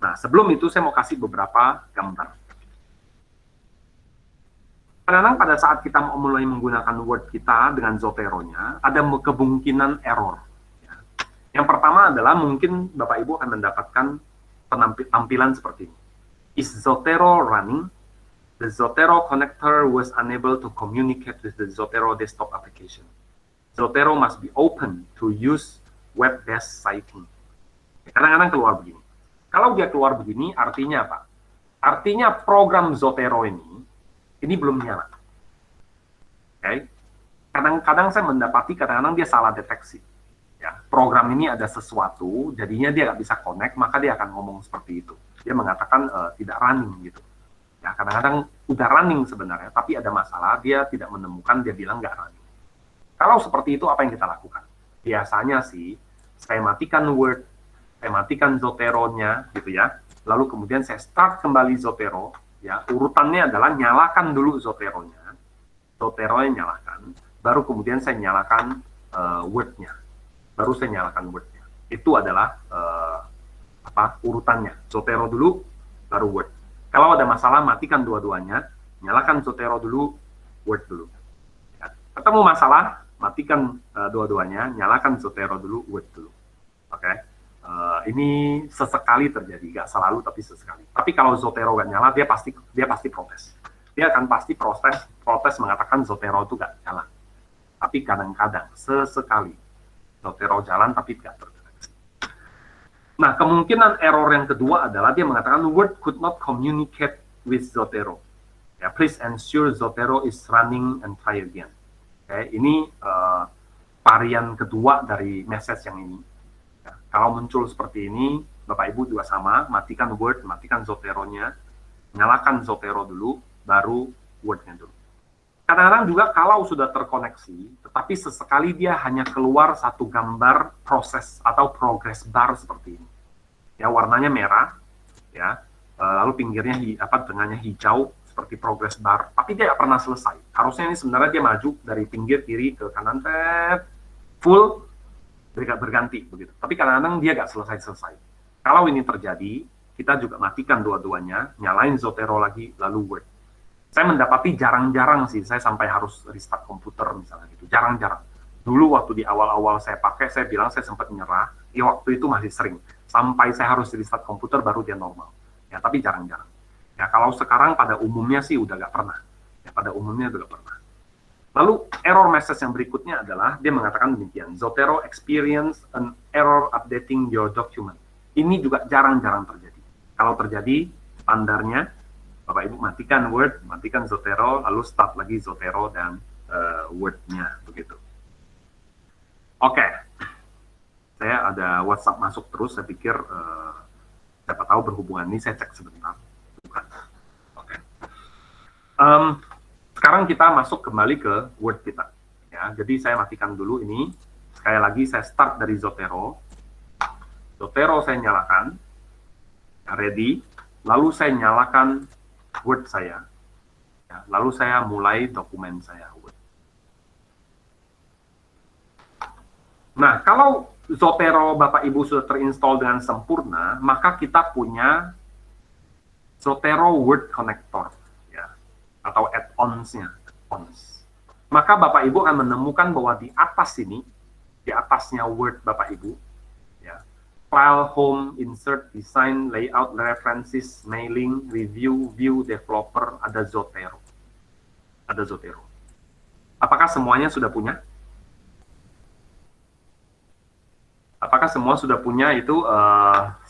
Nah, sebelum itu saya mau kasih beberapa gambar. Kadang-kadang pada saat kita mau mulai menggunakan Word kita dengan Zotero-nya, ada kemungkinan error. Yang pertama adalah mungkin Bapak Ibu akan mendapatkan tampilan seperti ini. Is Zotero running? The Zotero connector was unable to communicate with the Zotero desktop application. Zotero must be open to use web-based citing. Kadang-kadang keluar begini. Kalau dia keluar begini, artinya apa? Artinya program Zotero ini belum nyala. Okay? Kadang-kadang saya mendapati, kadang-kadang dia salah deteksi. Ya, program ini ada sesuatu, jadinya dia nggak bisa connect, maka dia akan ngomong seperti itu. Dia mengatakan tidak running gitu. Ya, kadang-kadang udah running sebenarnya, tapi ada masalah, dia tidak menemukan, dia bilang nggak running. Kalau seperti itu, apa yang kita lakukan? Biasanya sih, saya matikan Word, saya matikan Zotero-nya, gitu ya. Lalu kemudian saya start kembali Zotero, ya. Urutannya adalah nyalakan dulu Zotero-nya, Zotero-nya nyalakan, baru kemudian saya nyalakan Word-nya. Baru saya nyalakan Word-nya. Itu adalah urutannya. Zotero dulu, baru Word. Kalau ada masalah, matikan dua-duanya, nyalakan Zotero dulu, Word dulu. Ya. Ketemu masalah, matikan dua-duanya, nyalakan Zotero dulu, Word dulu. Oke? Ini sesekali terjadi, nggak selalu, tapi sesekali. Tapi kalau Zotero nggak nyala, dia pasti protes. Dia akan pasti protes mengatakan Zotero itu nggak nyala. Tapi kadang-kadang, sesekali, Zotero jalan tapi tidak terdeteksi. Nah, kemungkinan error yang kedua adalah dia mengatakan Word could not communicate with Zotero. Ya, please ensure Zotero is running and try again. Ini varian kedua dari message yang ini. Ya, Kalau muncul seperti ini, Bapak Ibu juga sama, matikan Word, matikan Zotero-nya, nyalakan Zotero dulu, baru Word-nya dulu. Kadang-kadang juga kalau sudah terkoneksi, tetapi sesekali dia hanya keluar satu gambar proses atau progress bar seperti ini. Ya, warnanya merah, ya, lalu pinggirnya tengahnya hijau seperti progress bar, tapi dia nggak pernah selesai. Harusnya ini sebenarnya dia maju dari pinggir kiri ke kanan, full berganti begitu. Tapi kadang-kadang dia nggak selesai-selesai. Kalau ini terjadi, kita juga matikan dua-duanya, nyalain Zotero lagi, lalu Word. Saya mendapati jarang-jarang sih, saya sampai harus restart komputer misalnya gitu, jarang-jarang. Dulu waktu di awal-awal saya pakai, saya bilang saya sempat nyerah, ya waktu itu masih sering. Sampai saya harus restart komputer baru dia normal. Ya, tapi jarang-jarang. Ya, kalau sekarang pada umumnya sih udah nggak pernah. Ya, pada umumnya udah nggak pernah. Lalu error message yang berikutnya adalah dia mengatakan demikian, Zotero experience an error updating your document. Ini juga jarang-jarang terjadi. Kalau terjadi, standarnya Bapak Ibu matikan Word, matikan Zotero, lalu start lagi Zotero dan Word-nya begitu. Oke. Saya ada WhatsApp masuk terus, saya pikir siapa tahu berhubungan ini, saya cek sebentar. Bukan. Oke. Sekarang kita masuk kembali ke Word kita. Ya, jadi saya matikan dulu ini. Sekali lagi saya start dari Zotero. Zotero saya nyalakan. Ready. Lalu saya nyalakan Word saya. Ya, lalu saya mulai dokumen saya Word. Nah, kalau Zotero Bapak Ibu sudah terinstall dengan sempurna, maka kita punya Zotero Word Connector. Atau add-ons-nya. Maka Bapak Ibu akan menemukan bahwa di atas ini, di atasnya Word Bapak Ibu, ya, file, home, insert, design, layout, references, mailing, review, view, developer, ada Zotero. Ada Zotero. Apakah semuanya sudah punya? Apakah semua sudah punya itu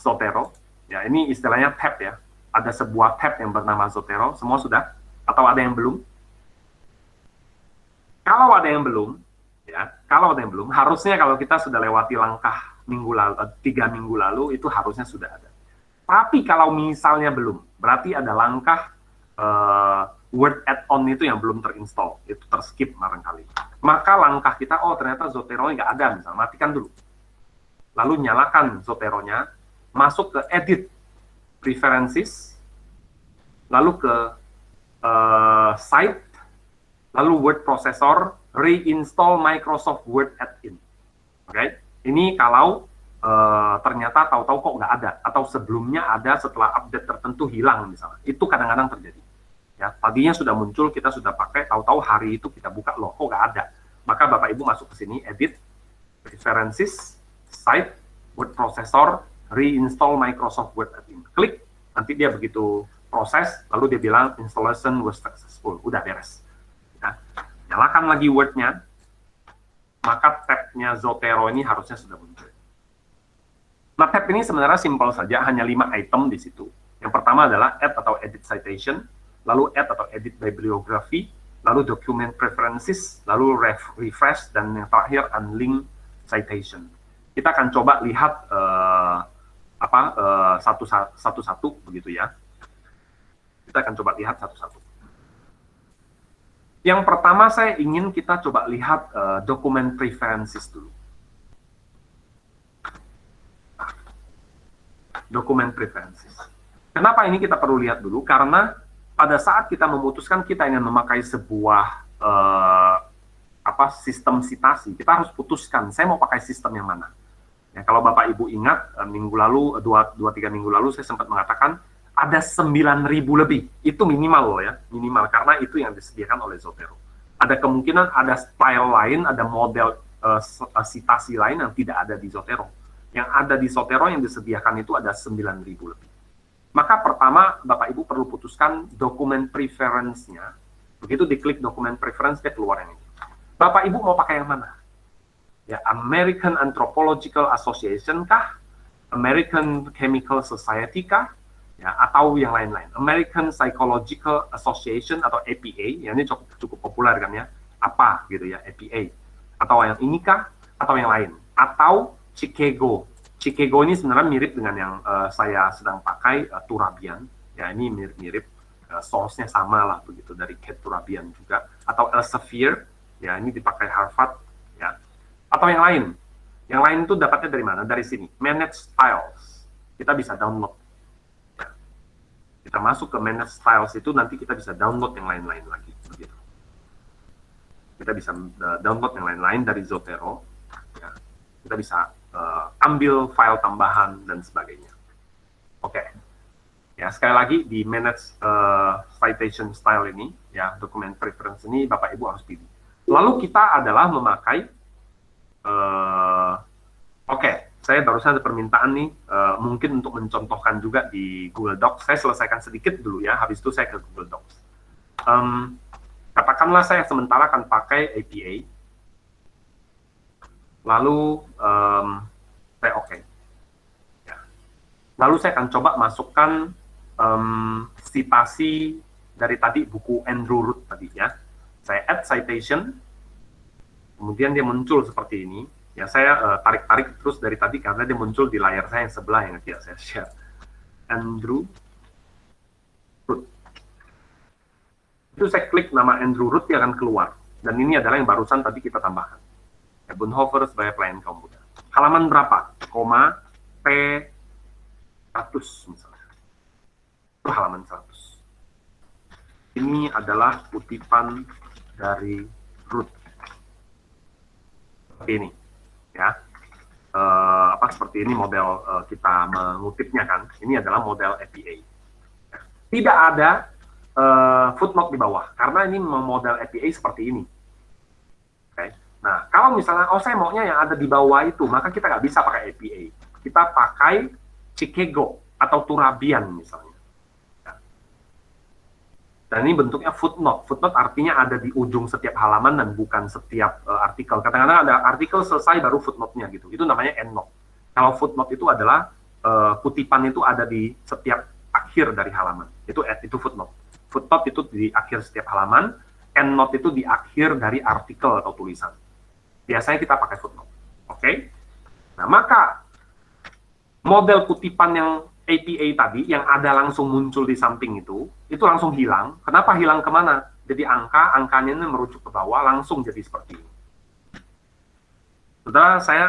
Zotero? Ya, ini istilahnya tab ya. Ada sebuah tab yang bernama Zotero. Semua sudah? Atau ada yang belum? Kalau ada yang belum, ya, kalau ada yang belum, harusnya kalau kita sudah lewati langkah 3 minggu lalu, itu harusnya sudah ada. Tapi kalau misalnya belum, berarti ada langkah Word add-on itu yang belum terinstall, itu terskip barangkali. Maka langkah kita, oh ternyata Zotero nggak ada, misalnya, matikan dulu. Lalu nyalakan Zotero-nya, masuk ke Edit, Preferences, lalu ke Site, lalu Word Processor, reinstall Microsoft Word add-in. Oke, ini kalau ternyata tahu-tahu kok nggak ada, atau sebelumnya ada setelah update tertentu hilang misalnya. Itu kadang-kadang terjadi. Ya, tadinya sudah muncul, kita sudah pakai, tahu-tahu hari itu kita buka, loh kok nggak ada. Maka Bapak Ibu masuk ke sini, Edit, Preferences, Site, Word Processor, reinstall Microsoft Word add-in. Klik, nanti dia begitu proses, lalu dia bilang installation was successful, udah beres. Ya. Nyalakan lagi Word-nya, maka tab-nya Zotero ini harusnya sudah muncul. Nah, tab ini sebenarnya simpel saja, hanya 5 item di situ. Yang pertama adalah add atau edit citation, lalu add atau edit bibliography, lalu document preferences, lalu refresh, dan yang terakhir unlink citation. Kita akan coba lihat satu-satu begitu ya. Kita akan coba lihat satu-satu. Yang pertama saya ingin kita coba lihat document preferences dulu. Document preferences. Kenapa ini kita perlu lihat dulu? Karena pada saat kita memutuskan kita ingin memakai sebuah sistem citasi, kita harus putuskan saya mau pakai sistem yang mana. Ya, kalau Bapak Ibu ingat minggu lalu 2-3 minggu lalu saya sempat mengatakan ada 9.000 lebih, itu minimal loh ya, minimal, karena itu yang disediakan oleh Zotero. Ada kemungkinan ada style lain, ada model citasi lain yang tidak ada di Zotero. Yang ada di Zotero yang disediakan itu ada 9.000 lebih. Maka pertama, Bapak Ibu perlu putuskan dokumen preference-nya. Begitu diklik dokumen preference, dia keluar yang ini. Bapak Ibu mau pakai yang mana? Ya, American Anthropological Association kah? American Chemical Society kah? Ya, atau yang lain-lain, American Psychological Association atau APA, ya ini cukup populer kan ya, apa gitu ya, APA, atau yang ini kah, atau yang lain, atau Chicago Chicago ini sebenarnya mirip dengan yang saya sedang pakai, Turabian. Ya, ini mirip-mirip, source-nya sama lah begitu, dari Kate Turabian juga. Atau Elsevier, ya ini dipakai Harvard, ya. Atau yang lain. Yang lain itu dapatnya dari mana? Dari sini, Manage Styles. Kita bisa download. Ya. Kita masuk ke Manage Styles itu, nanti kita bisa download yang lain-lain lagi. Begitu. Kita bisa download yang lain-lain dari Zotero. Ya. Kita bisa ambil file tambahan dan sebagainya. Oke. Ya, sekali lagi di Manage Citation Style ini, ya, Document Preference ini Bapak Ibu harus pilih. Lalu kita adalah memakai oke, saya barusan ada permintaan nih, mungkin untuk mencontohkan juga di Google Docs. Saya selesaikan sedikit dulu ya, habis itu saya ke Google Docs. Katakanlah saya sementara akan pakai APA, lalu saya oke. Ya. Lalu saya akan coba masukkan citasi dari tadi buku Andrew Root tadi ya. Saya add citation, kemudian dia muncul seperti ini. Ya, saya tarik-tarik terus dari tadi karena dia muncul di layar saya yang sebelah yang tidak saya share. Andrew Root. Itu saya klik nama Andrew Root, dia akan keluar. Dan ini adalah yang barusan tadi kita tambahkan. Ya, Bonhoeffer sebagai pelayan kaum muda. Halaman berapa? Koma P100 misalnya. Itu halaman 100. Ini adalah kutipan dari Root. Seperti ini. Ya. Seperti ini model kita mengutipnya kan. Ini adalah model APA. Ya. Tidak ada footnote di bawah. Karena ini model APA seperti ini. Okay. Nah, kalau misalnya, saya maunya yang ada di bawah itu, maka kita nggak bisa pakai APA. Kita pakai Chicago atau Turabian misalnya. Ya. Dan ini bentuknya footnote. Footnote artinya ada di ujung setiap halaman dan bukan setiap artikel. Kadang-kadang ada artikel selesai baru footnote-nya gitu. Itu namanya endnote. Kalau footnote itu adalah kutipan itu ada di setiap akhir dari halaman. Itu footnote. Footnote itu di akhir setiap halaman. Endnote itu di akhir dari artikel atau tulisan. Biasanya kita pakai footnote. Oke? Nah, maka model kutipan yang APA tadi, yang ada langsung muncul di samping itu langsung hilang. Kenapa hilang kemana? Jadi angkanya ini merujuk ke bawah, langsung jadi seperti ini. Saudara, saya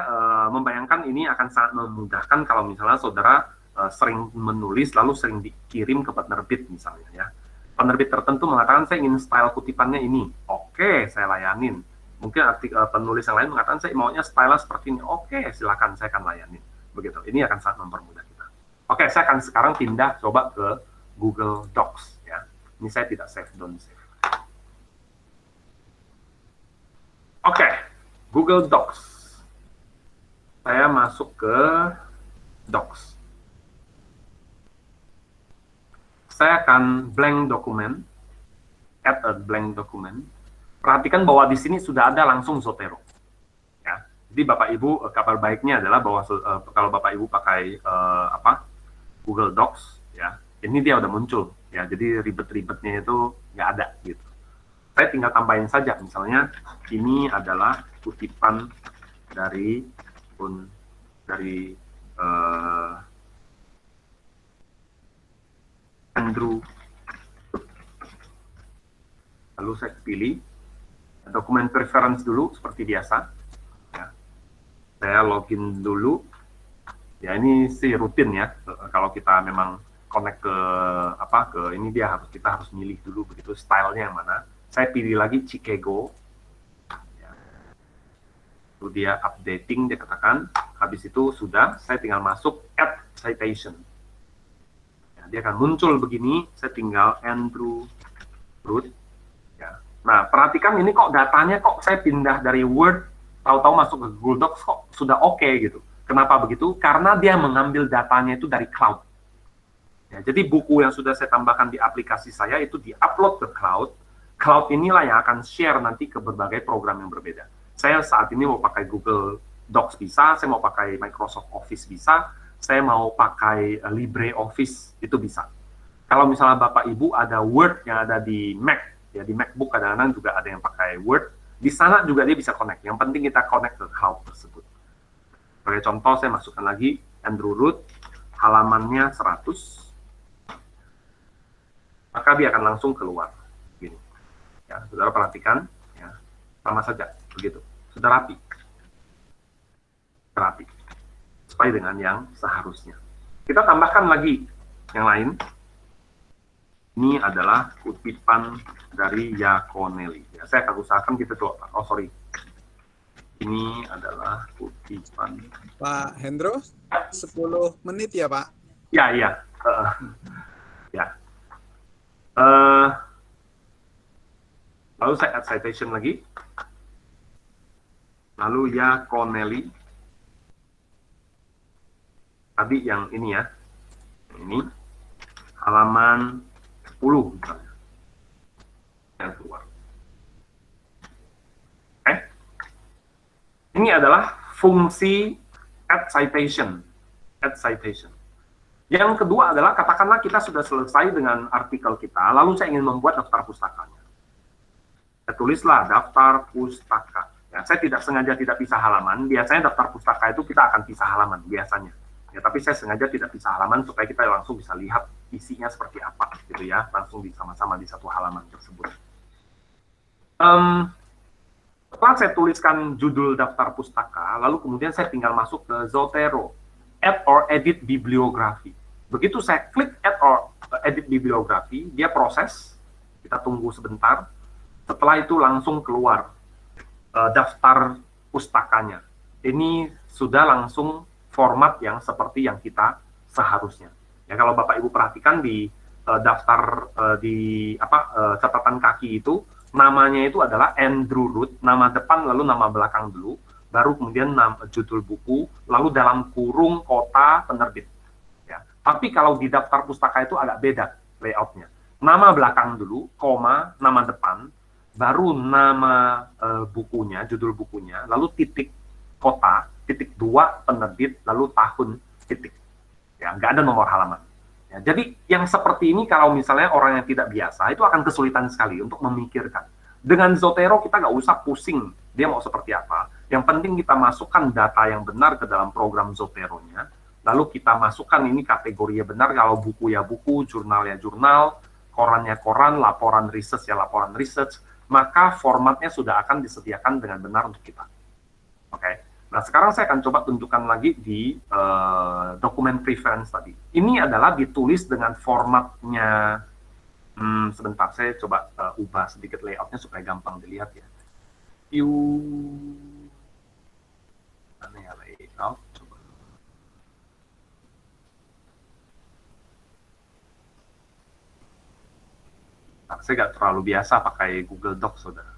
membayangkan ini akan sangat memudahkan kalau misalnya saudara sering menulis, lalu sering dikirim ke penerbit misalnya ya. Penerbit tertentu mengatakan saya ingin style kutipannya ini. Oke, saya layanin. Mungkin penulis yang lain mengatakan saya maunya style seperti ini. Oke, silakan, saya akan layanin. Begitu. Ini akan sangat mempermudah kita. Oke, saya akan sekarang pindah coba ke Google Docs ya. Ini saya tidak save, don't save. Oke, Google Docs. Saya masuk ke Docs. Saya akan blank dokumen, add a blank document. Perhatikan bahwa di sini sudah ada langsung Zotero. Ya. Jadi Bapak Ibu, kabar baiknya adalah bahwa kalau Bapak Ibu pakai Google Docs, ya, ini dia udah muncul. Ya, jadi ribet-ribetnya itu nggak ada gitu. Saya tinggal tambahin saja, misalnya ini adalah kutipan dari Andrew. Lalu saya pilih dokumen preference dulu seperti biasa. Ya. Saya login dulu. Ya, ini sih rutin ya. Kalau kita memang connect ke ini kita harus milih dulu begitu stylenya yang mana. Saya pilih lagi Chicago. Ya. Lalu dia updating, dia katakan. Habis itu sudah, saya tinggal masuk add citation. Dia akan muncul begini, saya tinggal Andrew Root. Ya. Nah, perhatikan ini kok datanya kok saya pindah dari Word, tahu-tahu masuk ke Google Docs kok sudah oke gitu. Kenapa begitu? Karena dia mengambil datanya itu dari cloud. Ya, jadi buku yang sudah saya tambahkan di aplikasi saya itu di-upload ke cloud. Cloud inilah yang akan share nanti ke berbagai program yang berbeda. Saya saat ini mau pakai Google Docs bisa, saya mau pakai Microsoft Office bisa, saya mau pakai LibreOffice, itu bisa. Kalau misalnya Bapak Ibu ada Word yang ada di Mac, ya di MacBook kadang-kadang juga ada yang pakai Word, di sana juga dia bisa connect. Yang penting kita connect ke cloud tersebut. Sebagai contoh, saya masukkan lagi Andrew Root, halamannya 100, maka dia akan langsung keluar. Gini. Ya, saudara perhatikan, ya, sama saja, begitu. Sudah rapi. Rapi. Sesuai dengan yang seharusnya. Kita tambahkan lagi yang lain. Ini adalah kutipan dari Yaconelli. Ya, saya akan usahakan kita coba. Oh, sorry. Ini adalah kutipan. Pak Hendro, 10 menit ya, Pak? Ya, iya. Ya. Lalu saya add citation lagi. Lalu Yaconelli. Tadi yang ini ya. Ini. Halaman 10 misalnya. Yang keluar. Oke. Ini adalah fungsi add citation. Add citation. Yang kedua adalah, katakanlah kita sudah selesai dengan artikel kita, lalu saya ingin membuat daftar pustakanya. Saya tulislah daftar pustaka. Ya, saya tidak sengaja tidak pisah halaman. Biasanya daftar pustaka itu kita akan pisah halaman, biasanya. Ya, tapi saya sengaja tidak pisah halaman supaya kita langsung bisa lihat isinya seperti apa, gitu ya. Langsung sama-sama di satu halaman tersebut. Setelah saya tuliskan judul daftar pustaka, lalu kemudian saya tinggal masuk ke Zotero, add or edit bibliografi. Begitu saya klik add or edit bibliografi, dia proses, kita tunggu sebentar, setelah itu langsung keluar daftar pustakanya. Ini sudah langsung format yang seperti yang kita seharusnya. Ya, kalau Bapak Ibu perhatikan di daftar catatan kaki itu, namanya itu adalah Andrew Root, nama depan lalu nama belakang dulu, baru kemudian judul buku, lalu dalam kurung kota penerbit. Ya. Tapi kalau di daftar pustaka itu agak beda layoutnya. Nama belakang dulu, koma, nama depan, baru nama bukunya, judul bukunya, lalu titik kota, titik 2 penerbit, lalu tahun, titik. Ya, nggak ada nomor halaman. Ya, jadi yang seperti ini kalau misalnya orang yang tidak biasa itu akan kesulitan sekali untuk memikirkan. Dengan Zotero kita nggak usah pusing dia mau seperti apa. Yang penting kita masukkan data yang benar ke dalam program Zotero-nya, lalu kita masukkan ini kategorinya benar, kalau buku ya buku, jurnal ya jurnal, koran ya koran, laporan research ya laporan research, maka formatnya sudah akan disediakan dengan benar untuk kita. Oke. Nah, sekarang saya akan coba tunjukkan lagi di dokumen preference tadi. Ini adalah ditulis dengan formatnya, sebentar, saya coba ubah sedikit layoutnya supaya gampang dilihat ya. Mana ya layout? Coba. Nah, saya nggak terlalu biasa pakai Google Docs, saudara.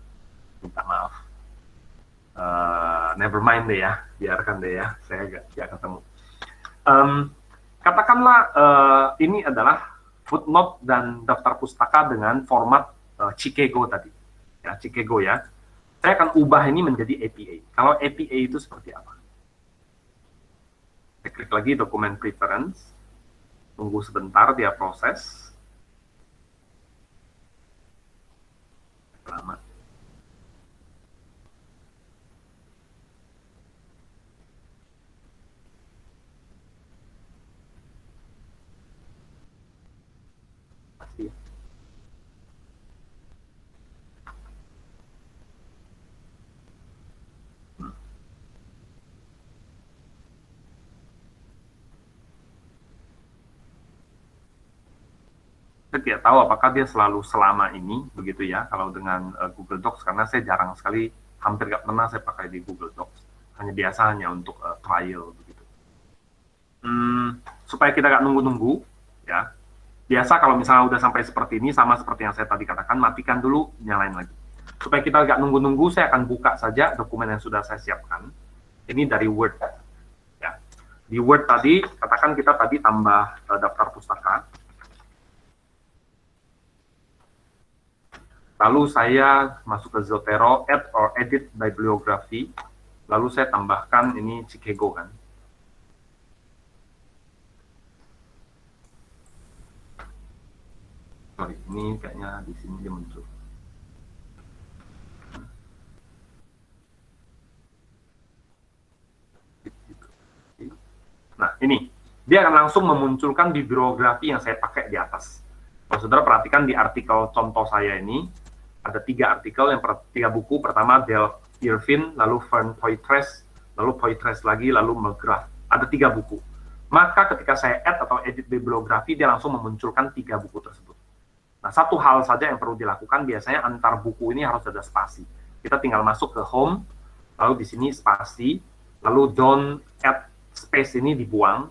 Minta maaf. Never mind deh ya, biarkan deh ya, saya nggak ketemu. Katakanlah ini adalah footnote dan daftar pustaka dengan format Chicago tadi, ya Chicago ya. Saya akan ubah ini menjadi APA. Kalau APA itu seperti apa? Saya klik lagi dokumen preference, tunggu sebentar dia proses. Lama. Saya tidak tahu apakah dia selalu selama ini begitu ya kalau dengan Google Docs, karena saya jarang sekali, hampir nggak pernah saya pakai di Google Docs, hanya untuk trial begitu. Supaya kita nggak nunggu-nunggu ya, biasa kalau misalnya udah sampai seperti ini, sama seperti yang saya tadi katakan, matikan dulu, nyalain lagi. Supaya kita nggak nunggu-nunggu, saya akan buka saja dokumen yang sudah saya siapkan. Ini dari Word ya. Di Word tadi, katakan kita tadi tambah daftar pustaka. Lalu saya masuk ke Zotero, add or edit bibliography. Lalu saya tambahkan ini Chicago kan. Sorry, ini kayaknya di sini dia muncul. Nah, ini. Dia akan langsung memunculkan bibliografi yang saya pakai di atas. Kalau saudara perhatikan di artikel contoh saya ini, ada 3 artikel, 3 buku. Pertama, Dale Irvin, lalu Fern Poitras, lalu Poitras lagi, lalu McGrath. Ada 3 buku. Maka ketika saya add atau edit bibliografi, dia langsung memunculkan 3 buku tersebut. Nah, satu hal saja yang perlu dilakukan, biasanya antar buku ini harus ada spasi. Kita tinggal masuk ke home, lalu di sini spasi, lalu don't add space ini dibuang,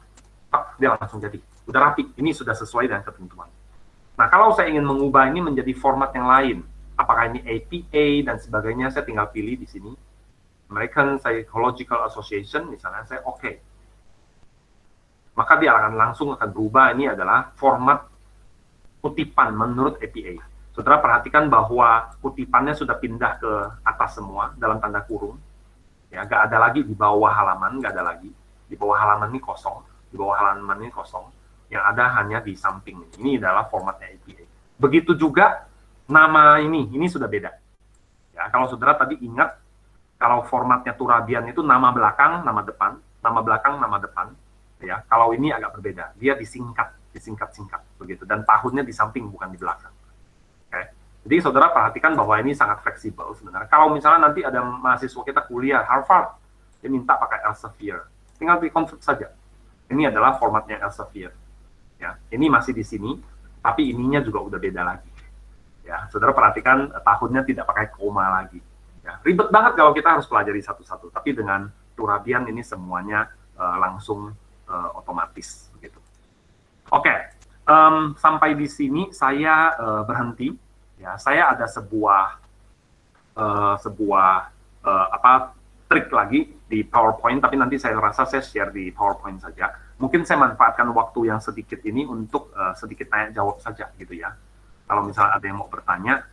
dia langsung jadi. Udah rapi, ini sudah sesuai dengan ketentuan. Nah, kalau saya ingin mengubah ini menjadi format yang lain, apakah ini APA dan sebagainya, saya tinggal pilih di sini. American Psychological Association, misalnya, saya oke. Maka dia akan langsung berubah, ini adalah format kutipan menurut APA. Saudara perhatikan bahwa kutipannya sudah pindah ke atas semua, dalam tanda kurung. Ya, nggak ada lagi di bawah halaman, nggak ada lagi. Di bawah halaman ini kosong, di bawah halaman ini kosong. Yang ada hanya di samping. Ini adalah formatnya APA. Begitu juga nama ini sudah beda. Ya, kalau saudara tadi ingat, kalau formatnya Turabian itu nama belakang, nama depan, nama belakang, nama depan. Ya, kalau ini agak berbeda, dia disingkat-singkat begitu, dan tahunnya di samping bukan di belakang. Okay. Jadi saudara perhatikan bahwa ini sangat fleksibel sebenarnya. Kalau misalnya nanti ada mahasiswa kita kuliah Harvard, dia minta pakai Elsevier, tinggal di-convert saja. Ini adalah formatnya Elsevier. Ya, ini masih di sini, tapi ininya juga udah beda lagi. Ya, saudara perhatikan tahunnya tidak pakai koma lagi. Ya, ribet banget kalau kita harus pelajari satu-satu, tapi dengan Turabian ini semuanya langsung otomatis begitu. Oke, sampai di sini saya berhenti. Ya, saya ada sebuah trik lagi di PowerPoint, tapi nanti saya rasa saya share di PowerPoint saja. Mungkin saya manfaatkan waktu yang sedikit ini untuk sedikit tanya jawab saja gitu ya. Kalau misalnya ada yang mau bertanya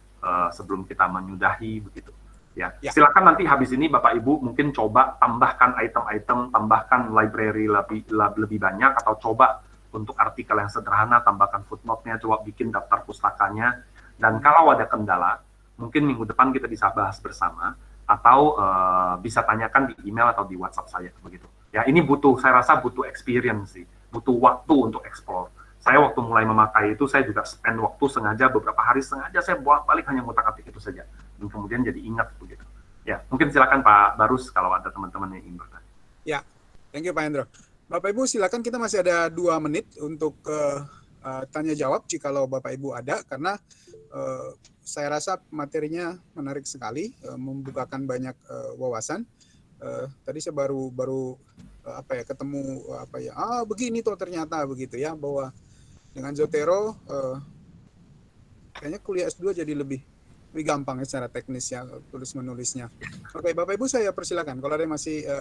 sebelum kita menyudahi begitu. Ya, silakan nanti habis ini Bapak Ibu mungkin coba tambahkan item-item, tambahkan library lebih banyak, atau coba untuk artikel yang sederhana tambahkan footnote-nya, coba bikin daftar pustakanya. Dan kalau ada kendala, mungkin minggu depan kita bisa bahas bersama, atau bisa tanyakan di email atau di WhatsApp saya begitu. Ya, ini saya rasa butuh experience sih, butuh waktu untuk explore. Saya waktu mulai memakai itu, saya juga spend waktu sengaja beberapa hari, sengaja saya bolak-balik hanya ngutak-atik itu saja. Dan kemudian jadi ingat begitu. Ya, mungkin silakan Pak Barus kalau ada teman-teman yang ingin bertanya. Ya, thank you Pak Hendro. Bapak Ibu silakan, kita masih ada 2 menit untuk tanya jawab jikalau Bapak Ibu ada, karena saya rasa materinya menarik sekali, membukakan banyak wawasan. Tadi saya baru ketemu begini tuh ternyata begitu ya, bahwa dengan Zotero kayaknya kuliah S2 jadi lebih gampang ya secara teknis ya, tulis menulisnya. Oke, Bapak Ibu saya persilakan kalau ada yang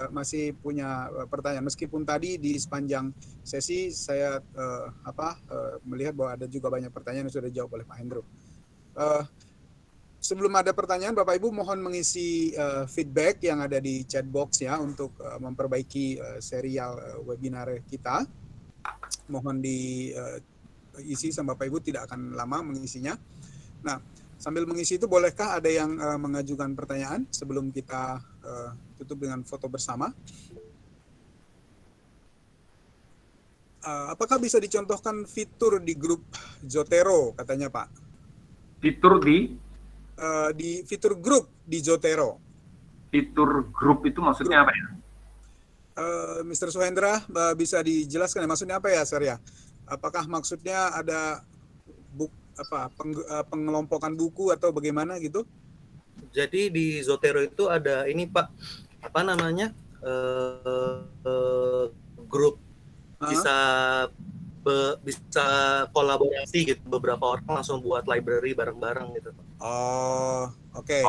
masih punya pertanyaan, meskipun tadi di sepanjang sesi saya melihat bahwa ada juga banyak pertanyaan yang sudah dijawab oleh Pak Hendro. Sebelum ada pertanyaan, Bapak Ibu mohon mengisi feedback yang ada di chat box ya, untuk memperbaiki serial webinar kita. Mohon diisi sama Bapak Ibu, tidak akan lama mengisinya. Nah, sambil mengisi itu, bolehkah ada yang mengajukan pertanyaan sebelum kita tutup dengan foto bersama? Apakah bisa dicontohkan fitur di grup Zotero, katanya Pak? Fitur di fitur grup di Zotero. Fitur grup itu maksudnya apa ya? Mr. Suhendra, bisa dijelaskan ya maksudnya apa ya, Sir ya? Apakah maksudnya ada pengelompokan buku atau bagaimana gitu? Jadi di Zotero itu ada ini Pak, apa namanya, grup, bisa kolaborasi gitu, beberapa orang langsung buat library bareng-bareng gitu Pak. Oh, oke.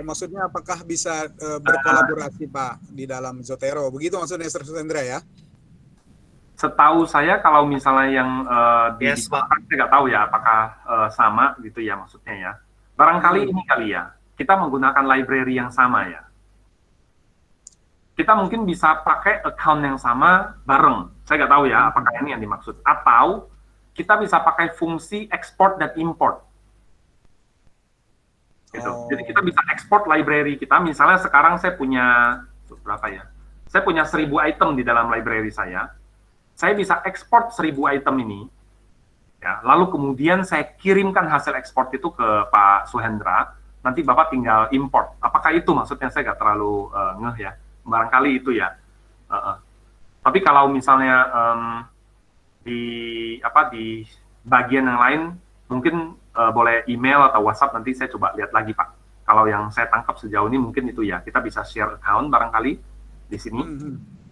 Maksudnya apakah bisa berkolaborasi Pak di dalam Zotero? Begitu maksudnya, Mr. Suhendra ya? Setahu saya kalau misalnya yang Yes, Pak. saya nggak tahu ya apakah sama gitu ya maksudnya ya. Barangkali ini kali ya, kita menggunakan library yang sama ya. Kita mungkin bisa pakai account yang sama bareng. Saya nggak tahu ya apakah ini yang dimaksud. Atau kita bisa pakai fungsi export dan import. Gitu. Jadi kita bisa export library kita. Misalnya sekarang saya punya berapa ya? Saya punya 1000 item di dalam library saya. saya bisa ekspor 1000 item ini, ya, lalu kemudian saya kirimkan hasil ekspor itu ke Pak Suhendra, nanti Bapak tinggal import. Apakah itu maksudnya? Saya nggak terlalu ngeh ya. Barangkali itu ya. Tapi kalau misalnya di bagian yang lain, mungkin boleh email atau WhatsApp, nanti saya coba lihat lagi Pak. Kalau yang saya tangkap sejauh ini mungkin itu ya, kita bisa share account barangkali di sini.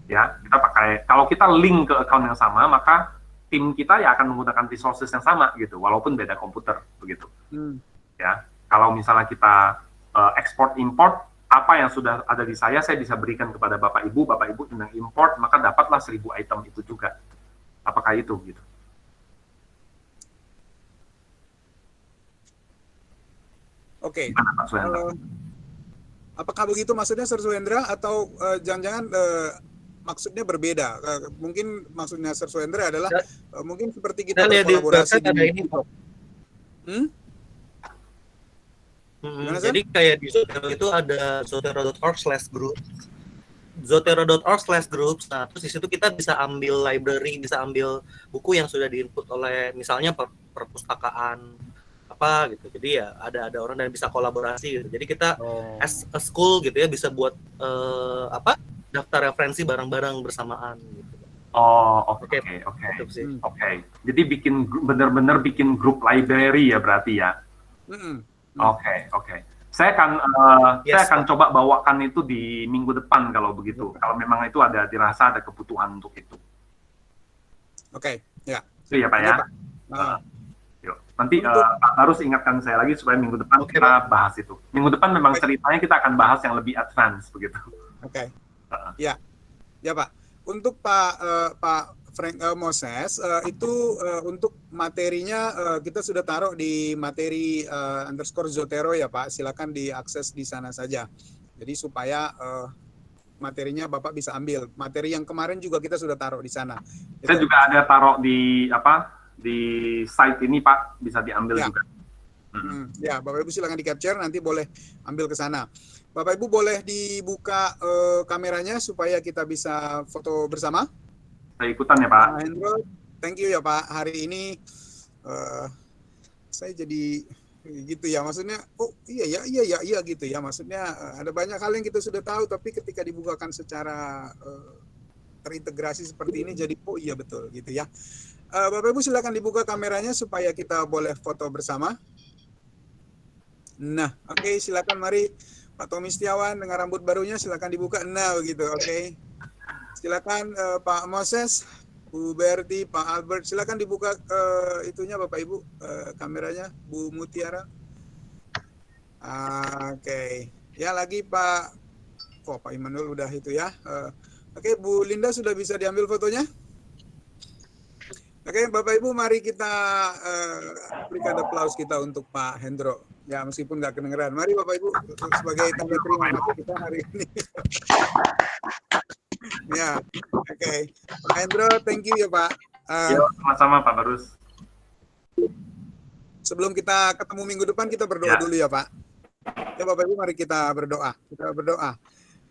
Ya, kita pakai, kalau kita link ke account yang sama, maka tim kita ya akan menggunakan resources yang sama gitu, walaupun beda komputer begitu. Ya, kalau misalnya kita ekspor import, apa yang sudah ada di saya bisa berikan kepada Bapak Ibu tentang import, maka dapatlah 1000 item itu juga. Apakah itu gitu? Oke. Gimana, Pak Suhendra? Apakah begitu maksudnya, Sir Suhendra, atau jangan-jangan maksudnya berbeda? Mungkin maksudnya Sir Suhendra adalah mungkin seperti kita berkolaborasi di ini, Pak. Jadi kayak di Zotero itu ada zotero.org/group. Zotero.org/groups. Nah, terus di situ kita bisa ambil library, bisa ambil buku yang sudah diinput oleh misalnya perpustakaan apa gitu. Jadi ya ada orang dan bisa kolaborasi gitu. Jadi kita as a school gitu ya bisa buat daftar referensi barang-barang bersamaan gitu. Oke. Jadi benar-benar bikin grup library ya berarti ya. Oke. Saya akan coba bawakan itu di minggu depan kalau begitu. Kalau memang itu dirasa ada kebutuhan untuk itu. Oke, ya. Itu ya Pak ya. Yuk. Nanti Pak harus ingatkan saya lagi supaya minggu depan kita bahas itu. Minggu depan memang ceritanya kita akan bahas yang lebih advance begitu. Oke. Ya Pak. Untuk Pak Frank Moses, itu untuk materinya kita sudah taruh di materi _Zotero ya Pak. Silakan diakses di sana saja. Jadi supaya materinya Bapak bisa ambil. Materi yang kemarin juga kita sudah taruh di sana. Saya juga ada taruh di site ini Pak, bisa diambil juga. Ya, Bapak Ibu silakan di-capture, nanti boleh ambil ke sana. Bapak Ibu boleh dibuka kameranya supaya kita bisa foto bersama. Saya ikutan ya Pak. Hendro, thank you ya Pak. Hari ini saya jadi gitu ya, maksudnya iya gitu ya, maksudnya ada banyak hal yang kita sudah tahu, tapi ketika dibukakan secara terintegrasi seperti ini jadi iya betul gitu ya. Bapak Ibu silakan dibuka kameranya supaya kita boleh foto bersama. Nah, oke, silakan mari Pak Tommy Setiawan dengan rambut barunya silakan dibuka. Nah, begitu. Oke. Silakan Pak Moses, Bu Berti, Pak Albert, silakan dibuka itunya Bapak Ibu kameranya, Bu Mutiara. Oke. Ya, lagi Pak Pak Immanuel udah itu ya. Oke, Bu Linda sudah bisa diambil fotonya? Oke, Bapak Ibu, mari kita berikan aplaus kita untuk Pak Hendro. Ya, meskipun nggak kedengeran. Mari Bapak Ibu, sebagai tanda terima kasih kita hari ini. Ya, oke. Pak Hendro, thank you ya Pak. Sama-sama Pak Barus. Sebelum kita ketemu minggu depan, kita berdoa dulu ya Pak. Ya Bapak Ibu, mari kita berdoa. Kita berdoa.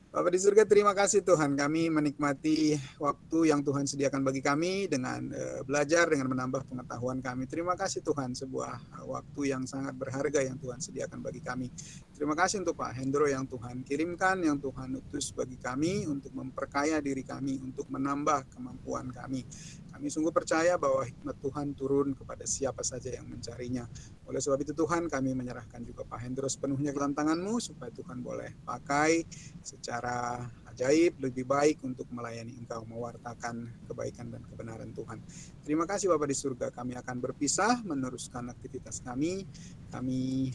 Bapak di surga, terima kasih Tuhan, kami menikmati waktu yang Tuhan sediakan bagi kami dengan belajar, dengan menambah pengetahuan kami. Terima kasih Tuhan, sebuah waktu yang sangat berharga yang Tuhan sediakan bagi kami. Terima kasih untuk Pak Hendro yang Tuhan kirimkan, yang Tuhan utus bagi kami untuk memperkaya diri kami, untuk menambah kemampuan kami. Kami sungguh percaya bahwa hikmat Tuhan turun kepada siapa saja yang mencarinya. Oleh sebab itu Tuhan, kami menyerahkan juga Pak Hendro sepenuhnya ke dalam tangan-Mu, supaya Tuhan boleh pakai secara ajaib, lebih baik untuk melayani Engkau, mewartakan kebaikan dan kebenaran Tuhan. Terima kasih Bapak di surga, kami akan berpisah, meneruskan aktivitas kami. Kami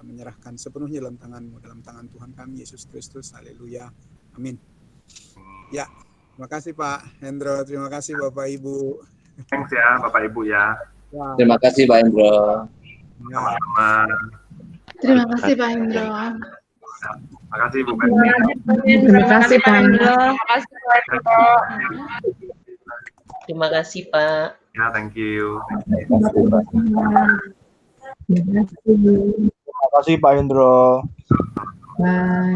menyerahkan sepenuhnya dalam tangan-Mu, dalam tangan Tuhan kami, Yesus Kristus. Haleluya. Amin. Ya. Terima kasih Pak Hendro, terima kasih Bapak Ibu. Thanks ya Bapak Ibu ya. Terima kasih Pak Hendro. Sama-sama. Terima kasih Pak Hendro. Terima kasih Bu Berti. Terima kasih Pak Hendro. Terima kasih Pak. Ya, thank you. Terima kasih Pak Hendro. Bye.